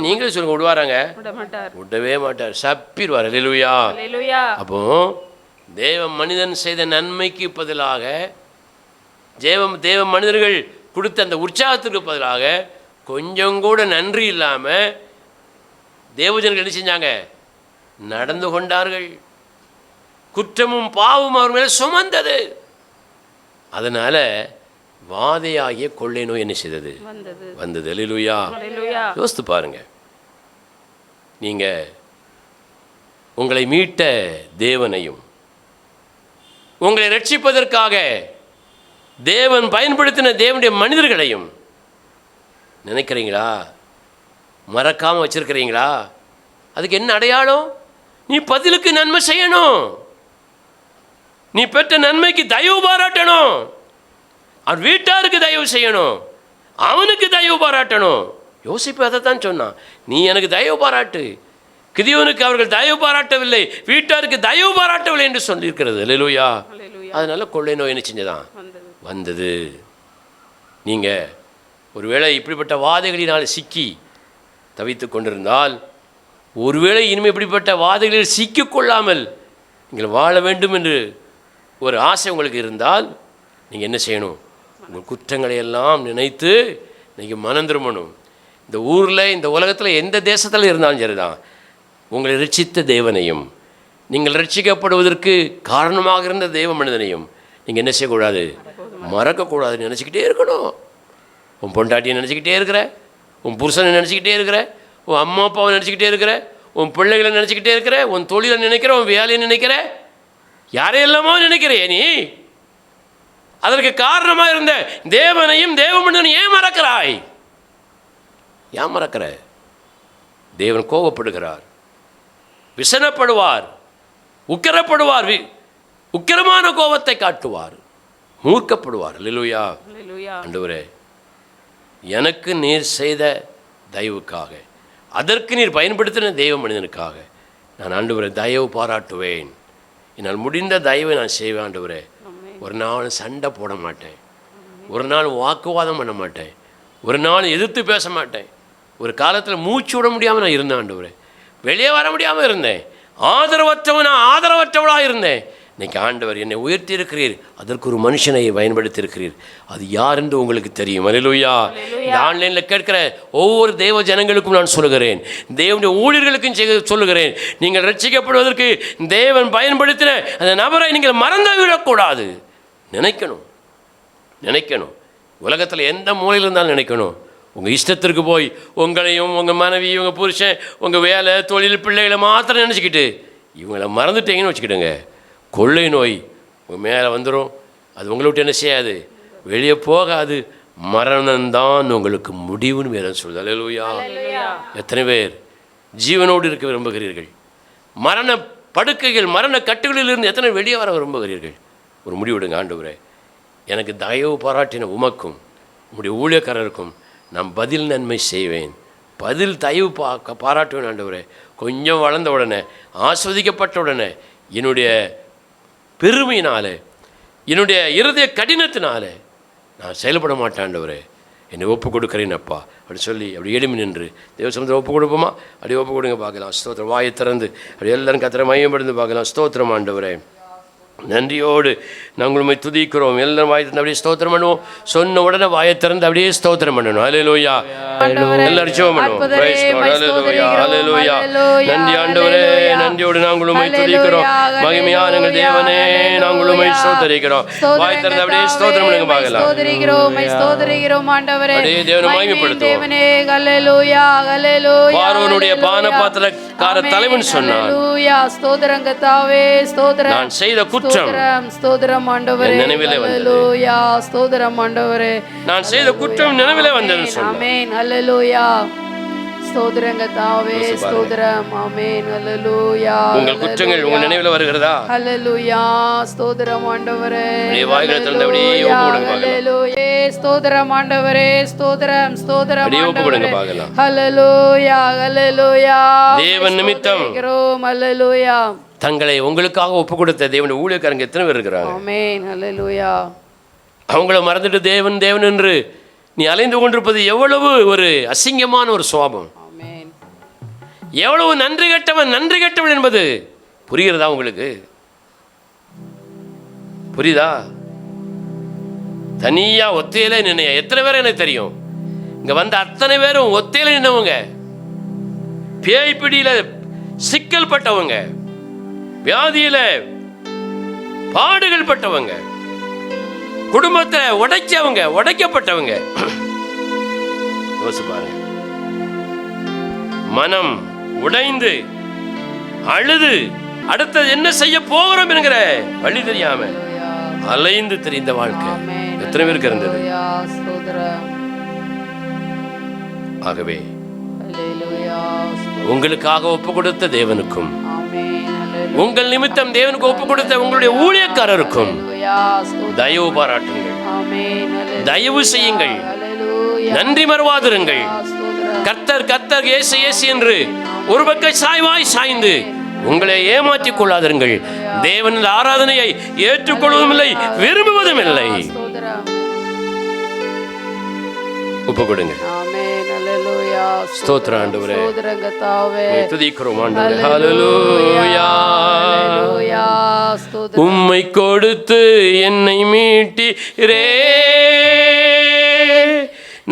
நீங்களே சொல்லுங்க, விடுவாராங்க? விடவே மாட்டார். சப்பிடுவார். அல்லேலூயா. அப்போ தேவ மனிதன் செய்த நன்மைக்கு பதிலாக தேவ மனிதர்கள் கொடுத்த அந்த உற்சாகத்திற்கு பதிலாக கொஞ்சம் கூட நன்றி இல்லாமல் தேவஜனங்கள் என்ன செஞ்சாங்க? நடந்து கொண்டார்கள். குற்றமும் பாவமும் அவர் மேலே சுமந்தது. அதனால் வாதையாகிய கொள்ளை நோய் என்ன செய்தது? வந்தது. அல்லேலூயா. யோசித்து பாருங்க. நீங்கள் உங்களை மீட்ட தேவனையும் உங்களை ரட்சிப்பதற்காக தேவன் பயன்படுத்தின தேவனுடைய மனிதர்களையும் நினைக்கிறீங்களா? மறக்காமல் வச்சிருக்கிறீங்களா? அதுக்கு என்ன அடையாளம்? நீ பதிலுக்கு நன்மை செய்யணும். நீ பெற்ற நன்மைக்கு தயவு பாராட்டணும். அவன் வீட்டாருக்கு தயவு செய்யணும். அவனுக்கு தயவு பாராட்டணும். யோசிப்பு அதை தான் சொன்னான். நீ எனக்கு தயவு பாராட்டு. கிதியோனுக்கு அவர்கள் தயவு பாராட்டவில்லை, வீட்டாருக்கு தயவு பாராட்டவில்லை என்று சொல்லியிருக்கிறது. அல்லேலூயா. அதனால கொள்ளை நோய் என்ன செஞ்சதான்? வந்தது. நீங்கள் ஒருவேளை இப்படிப்பட்ட வாதைகளினால் சிக்கி தவித்து கொண்டிருந்தால், ஒருவேளை இனிமேல் இப்படிப்பட்ட வாதைகளில் சிக்கிக்கொள்ளாமல் நீங்கள் வாழ வேண்டும் என்று ஒரு ஆசை உங்களுக்கு இருந்தால், நீங்கள் என்ன செய்யணும்? உங்கள் குற்றங்களை எல்லாம் நினைத்து நீங்கள் மனம் திரும்பணும். இந்த ஊரில், இந்த உலகத்தில், எந்த தேசத்தில் இருந்தாலும் சரிதான், உங்களை ரட்சித்த தேவனையும் நீங்கள் ரட்சிக்கப்படுவதற்கு காரணமாக இருந்த தேவ மனிதனையும் நீங்கள் என்ன செய்யக்கூடாது? மறக்கக்கூடாதுன்னு நினச்சிக்கிட்டே இருக்கணும். உன் பொண்டாட்டியை நினச்சிக்கிட்டே இருக்கிற, உன் புருஷனை நினச்சிக்கிட்டே இருக்கிற, உன் அம்மா அப்பாவை நினச்சிக்கிட்டே இருக்கிற, உன் பிள்ளைகளை நினச்சிக்கிட்டே இருக்கிற, உன் தொழிலை நினைக்கிற, உன் வேலையை நினைக்கிற, யாரையெல்லாமோ நினைக்கிறே நீ. அதற்கு காரணமாக இருந்த தேவனையும் தேவ மனிதனையும் ஏன் மறக்கிறாய்? ஏன் மறக்கிற? தேவன் கோபப்படுகிறார், விசனப்படுவார், உக்கிரப்படுவார், உக்கிரமான கோபத்தை காட்டுவார், மூர்க்கப்படுவார். அல்லேலூயா. ஆண்டவரே, எனக்கு நீர் செய்த தயவுக்காக, அதற்கு நீர் பயன்படுத்தின தெய்வ மனிதனுக்காக நான் ஆண்டவரே தயவு பாராட்டுவேன். என்னால் முடிந்த தயவை நான் செய்வேன். ஆண்டவரே, ஒரு நாள் சண்டை போட மாட்டேன், ஒரு நாள் வாக்குவாதம் பண்ண மாட்டேன், ஒரு நாள் எதிர்த்து பேச மாட்டேன். ஒரு காலத்தில் மூச்சு விட முடியாமல் நான் இருந்தேன். ஆண்டவரே, வெளியே வர முடியாமல் இருந்தேன், ஆதரவற்றவளாக இருந்தேன். இன்னைக்கு ஆண்டவர் என்னை உயர்த்தி இருக்கிறீர், அதற்கு ஒரு மனுஷனை பயன்படுத்தி இருக்கிறீர். அது யார் என்று உங்களுக்கு தெரியும். அல்லேலூயா. இந்த ஆன்லைனில் கேட்கிற ஒவ்வொரு தேவ ஜனங்களுக்கும் நான் சொல்லுகிறேன், தேவனுடைய ஊழியர்களுக்கும் சொல்லுகிறேன், நீங்கள் ரட்சிக்கப்படுவதற்கு தேவன் பயன்படுத்தின அந்த நபரை நீங்கள் மறந்து விடக்கூடாது. நினைக்கணும். உலகத்தில் எந்த மூலையில் இருந்தாலும் நினைக்கணும். உங்கள் இஷ்டத்திற்கு போய் உங்களையும் உங்கள் மனைவி, உங்கள் புருஷன், உங்கள் வேலை, தொழில், பிள்ளைகளை மாத்திரம் நினச்சிக்கிட்டு இவங்களை மறந்துட்டீங்கன்னு வச்சுக்கிடுங்க, கொள்ளை நோய் உங்கள் மேலே வந்துடும். அது உங்களை விட்டு என்ன செய்யாது? வெளியே போகாது. மரணம்தான் உங்களுக்கு முடிவுன்னு வேற சொல்லுது. அல்லேலூயா. எத்தனை பேர் ஜீவனோடு இருக்க விரும்புகிறீர்கள்? மரண படுக்கைகள், மரண கட்டுகளிலிருந்து எத்தனை வெளியே வர விரும்புகிறீர்கள்? ஒரு முடிவெடுங்க. ஆண்டவரே, எனக்கு தயவு பாராட்டின உமக்கும் உங்களுடைய ஊழியக்காரருக்கும் நான் பதில் நன்மை செய்வேன், பதில் தயவு பாராட்டுவேன். ஆண்டவரே, கொஞ்சம் வளர்ந்த உடனே, ஆஸ்வதிக்கப்பட்ட உடனே, என்னுடைய பெருமையினாலே, என்னுடைய இருதய கடினத்தினாலே நான் செயல்பட மாட்டேன். ஆண்டவரே, என்னை ஒப்பு கொடுக்குறேன் அப்பா அப்படி சொல்லி அப்படி எழுமி நின்று தேவ சமுத்திரம் ஒப்பு கொடுப்போமா? அப்படி ஒப்பு கொடுங்க பார்க்கலாம். ஸ்தோத்திரம். வாயை திறந்து அப்படி எல்லாரும் கத்திர மையப்படுந்து பார்க்கலாம். ஸ்தோத்திரம். ஆண்டவரே, நன்றியோடு நாங்கள் உம்மை துதிக்கிறோம். எல்லாரும் வாயை திறந்து அப்படியே ஸ்தோத்திரம் பண்ணுவோம். சொன்ன உடனே வாயை திறந்து அப்படியே ஸ்தோத்திரம் பண்ணணும். அல்லேலூயா. எல்லாரும் ஜெபம் பண்ணுவோம். அல்லேலூயா. நன்றி ஆண்டவரே, நன்றியோடு நாங்கள் உம்மை துதிக்கிறோம். மகிமையான எங்கள் தேவனே, நாங்கள் உம்மை ஸ்தோத்திரிக்கிறோம். வாயை திறந்து அப்படியே ஸ்தோத்திரம் பண்ணுங்க பார்க்கலாம். அப்படியே தேவனை மகிமைப்படுத்துவோம். பார்வோனுடைய பானபாத்திரக்கார தலைவன் சொன்னான், நான் செய்த குற்றம் நினைவிலே வந்தது. நான் செய்த குற்றம் நினைவிலே வந்தது. ஆமென். ஹல்லேலூயா. ஸ்தோத்திரங்க தாவே, ஸ்தோத்திரம். ஆமென். ஹல்லேலூயா. உங்கள் குற்றங்கள் உங்கள் நினைவிலே வருகிறதா? ஹல்லேலூயா. ஸ்தோத்திரம் ஆண்டவரே. அப்படியே வாய்களை திறந்து அப்படியே ஒப்பு கொடுங்க பார்க்கலாம். ஹல்லேலூயா. ஸ்தோத்திரம் ஆண்டவரே, ஸ்தோத்திரம். ஸ்தோத்திரம் அப்படியே ஒப்பு கொடுங்க பார்க்கலாம். ஹல்லேலூயா. ஹல்லேலூயா. தேவன் நிமித்தம் ஹல்லேலூயா. தங்களை உங்களுக்காக ஒப்பு கொடுத்த தேவனுடைய ஊழியக்காரங்க எத்தனை பேர் இருக்கிறாங்க? ஆமென். ஹல்லேலூயா. அவங்கள மறந்துட்டு தேவன் தேவன் என்று நீ அலைந்து கொண்டிருப்பது எவ்வளவு ஒரு அசிங்கமான ஒரு சுவாபம். ஆமென். எவ்வளவு நன்றி கெட்டவன் என்பது புரிகிறதா உங்களுக்கு? புரியுதா? தனியாக ஒத்தையில நின்னைய எத்தனை பேர் எனக்கு தெரியும். இங்கே வந்த அத்தனை பேரும் ஒத்தையில நின்னவங்க, பேய் பிடியில் சிக்கல் பட்டவங்க, வியாதியில் பாடுகள் பட்டவங்க, குடும்பத்தை உடைச்சவங்க, உடைக்கப்பட்டவங்க. யோசிச்சு பாருங்க. மனம் உடைந்து அழுது அடுத்தது என்ன செய்ய போகிறோம் என்கிற வழி தெரியாம அலைந்து தெரிந்த வாழ்க்கை எத்தனை பேருக்கு இருந்தது? ஆகவே உங்களுக்காக ஒப்பு கொடுத்த தேவனுக்கும் உங்கள் நிமித்தம் தேவனுக்கு ஒப்பு கொடுத்த உங்களுடைய ஊழியக்காரருக்கும் தயவு பாராட்டுங்கள், தயவு செய்யுங்கள், நன்றி மறவாதிருங்கள். கர்த்தர் கர்த்தர் இயேசு இயேசு என்று ஒரு பக்க சாய்வாய் சாய்ந்து உங்களை ஏமாற்றிக் கொள்ளாதிருங்கள். தேவனின் ஆராதனையை ஏற்றுக்கொள்வதும் இல்லை, விரும்புவதும் இல்லை. ஒப்பு கொடுங்க. ஸ்தோத்திரம் ஆண்டவரே, துதிக்கிறோம் ஆண்டவரே. ஹல்லேலூயா. உம்மை கொடுத்து என்னை மீட்டீரே,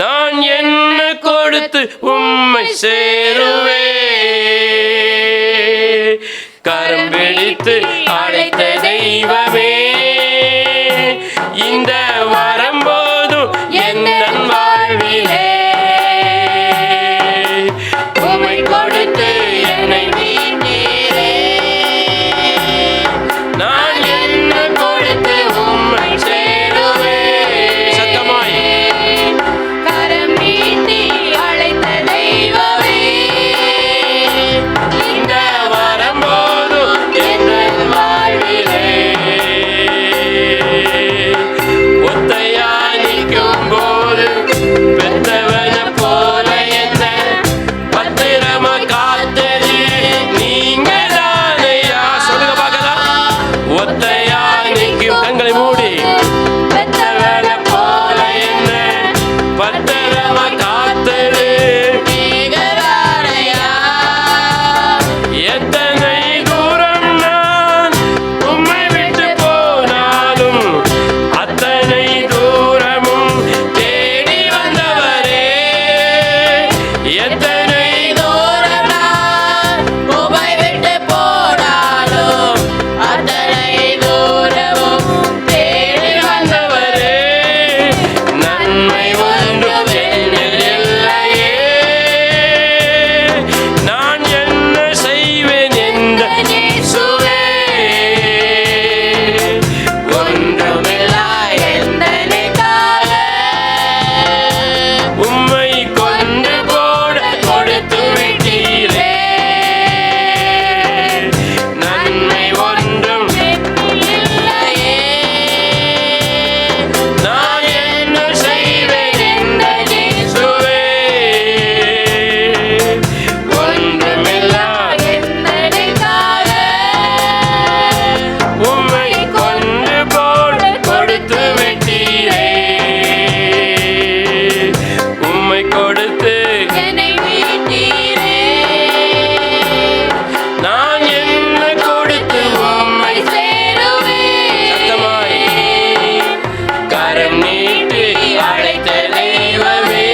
நான் என்ன கொடுத்து உம்மை சேருவே. கரம் பிடித்து அழைத்த தெய்வமே, இந்த வரும்போதும் என் வாழ்விலே உம்மை கொடுத்து என்னை மீட்டீரே, நான் என்ன கொடுத்து உம்மை சேருவே. சத்தமாய் கரம் நீட்டி அழைத்த தெய்வமே, இந்த வரும்போதும் என் வாழ்விலே ஒத்தையா நிற்கும் போது பெற்றவன போல என்ன பத்திரமா காத்தது நீங்க தானையா. சொல்லுங்க பார்க்கலாம். ஒத்தையா நிற்கும், கண்களை மூடி, பெற்றவன போல என்ன பத்திரமா காத்தது நீங்க தானையா. எத்தனை தூரம் நான் உம்மை விட்டு போனாலும் அத்தனை தூரமும் தேடி வந்தவரே. எத்தனை தூரம் நான் உம்மை விட்டு போனாலும் அத்தனை தூரமும் தேடி வந்தவரே. நன்மை ஒன்றும் என்னில் இல்லையே, நான் என்ன செய்வேன் என்ற இயேசுவே. ஒன்றுமில்லா எந்தனைக்காக உம்மை கொண்டு போட கொடுத்து விட்டீரே. நன்மை ஒன்றும் இல்லையே, நான் என்ன செய்வேன் என்ற இயேசுவே. ஒன்றுமில்லா எந்தனைக்காக உம்மை கொண்டு போட கொடுத்து விட்டீரே. உம்மை கொடுத்து என்னை மீட்டீரே, நான் என்ன கொடுத்து உம்மை சேருவே. சத்தமாய் கரம் நீட்டி அழைத்த தெய்வமே,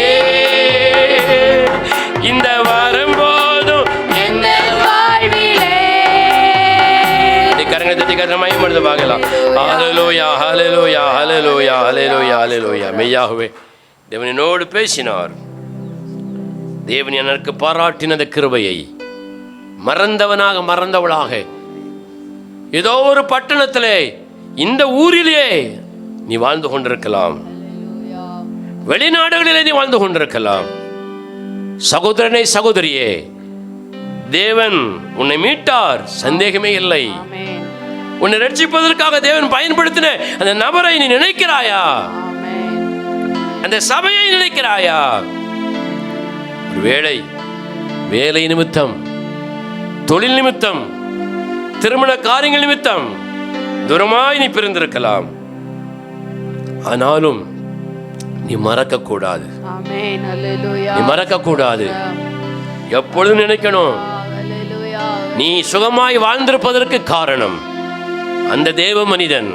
இந்த வரும்போதும் என்ன வாழ்விலே. கரங்களை தட்டி கரமாய் மனது பார்க்கலாம். ஹல்லேலூயா, ஹல்லேலூயா, ஹல்லேலூயா, ஹல்லேலூயா, ஹல்லேலூயா. மெய்யாகவே தேவன் என்னோடு பேசினார். தேவன் எனக்கு பாராட்டினத கிருபையை மறந்தவனாக மறந்தவளாக ஏதோ ஒரு பட்டணத்திலே இந்த ஊரிலே நீ வாழ்ந்து கொண்டிருக்கலாம், வெளிநாடுகளிலே நீ வாழ்ந்து கொண்டிருக்கலாம். சகோதரனே சகோதரியே, தேவன் உன்னை மீட்டார், சந்தேகமே இல்லை. உன்னை ரட்சிப்பதற்காக தேவன் பயன்படுத்தின அந்த நபரை நீ நினைக்கிறாயா? அந்த சபையை நினைக்கிறாயா? ஒருவேளை வேலை நிமித்தம், தொழில் நிமித்தம், திருமண காரியங்கள் நிமித்தம் தூரமாய் நீ பிரிந்திருக்கலாம். ஆனாலும் நீ மறக்க கூடாது, நீ மறக்க கூடாது. எப்பொழுதும் நினைக்கணும், நீ சுகமாய் வாழ்ந்திருப்பதற்கு காரணம் அந்த தேவ மனிதன்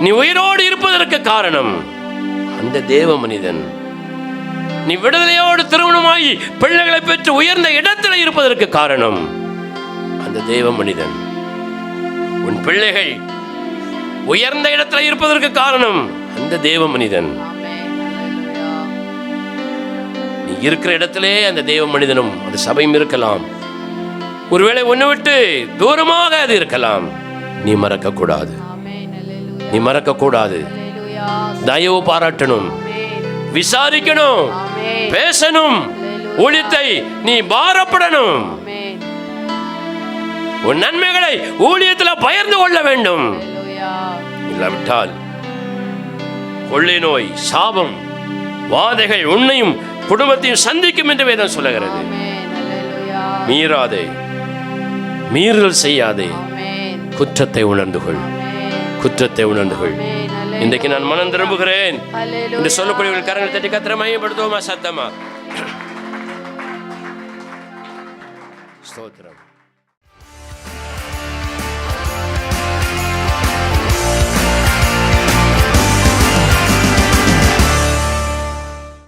நீ உயிரோடு இருப்பதற்கு காரணம் அந்த தேவ மனிதன். நீ விடுதலையோடு திருமணமாகி பிள்ளைகளை பெற்று உயர்ந்த இடத்துல இருப்பதற்கு காரணம் அந்த தேவ மனிதன். உன் பிள்ளைகள் உயர்ந்த இடத்துல இருப்பதற்கு காரணம் அந்த தேவ மனிதன். நீ இருக்கிற இடத்திலே அந்த தேவ மனிதனும் அந்த சபையும் இருக்கலாம். ஒருவேளை ஒன்று விட்டு தூரமாக அது இருக்கலாம். நீ மறக்கக்கூடாது, நீ மறக்கக்கூடாது. தயவு பாராட்டணும், விசாரிக்கணும், பேசணும். ஊழியத்தை நீ பாரப்படணும். உன் நன்மைகளை ஊழியத்தில் பகிர்ந்து கொள்ள வேண்டும். இல்லாவிட்டால் கொள்ளை நோய், சாபம், வாதைகள் உன்னையும் குடும்பத்தையும் சந்திக்கும் என்று வேதம் சொல்லுகிறது. மீறாதே, மீறல் செய்யாதே. குற்றத்தை உணர்ந்து கொள், குற்றத்தை உணர்ந்து கொள். இன்றைக்கு நான் மனம் திரும்புகிறேன் என்று சொல்லக்கூடிய கரங்களை தட்டி கத்திர மையப்படுத்துவோமா? சத்தமா ஸ்தோத்திரம்.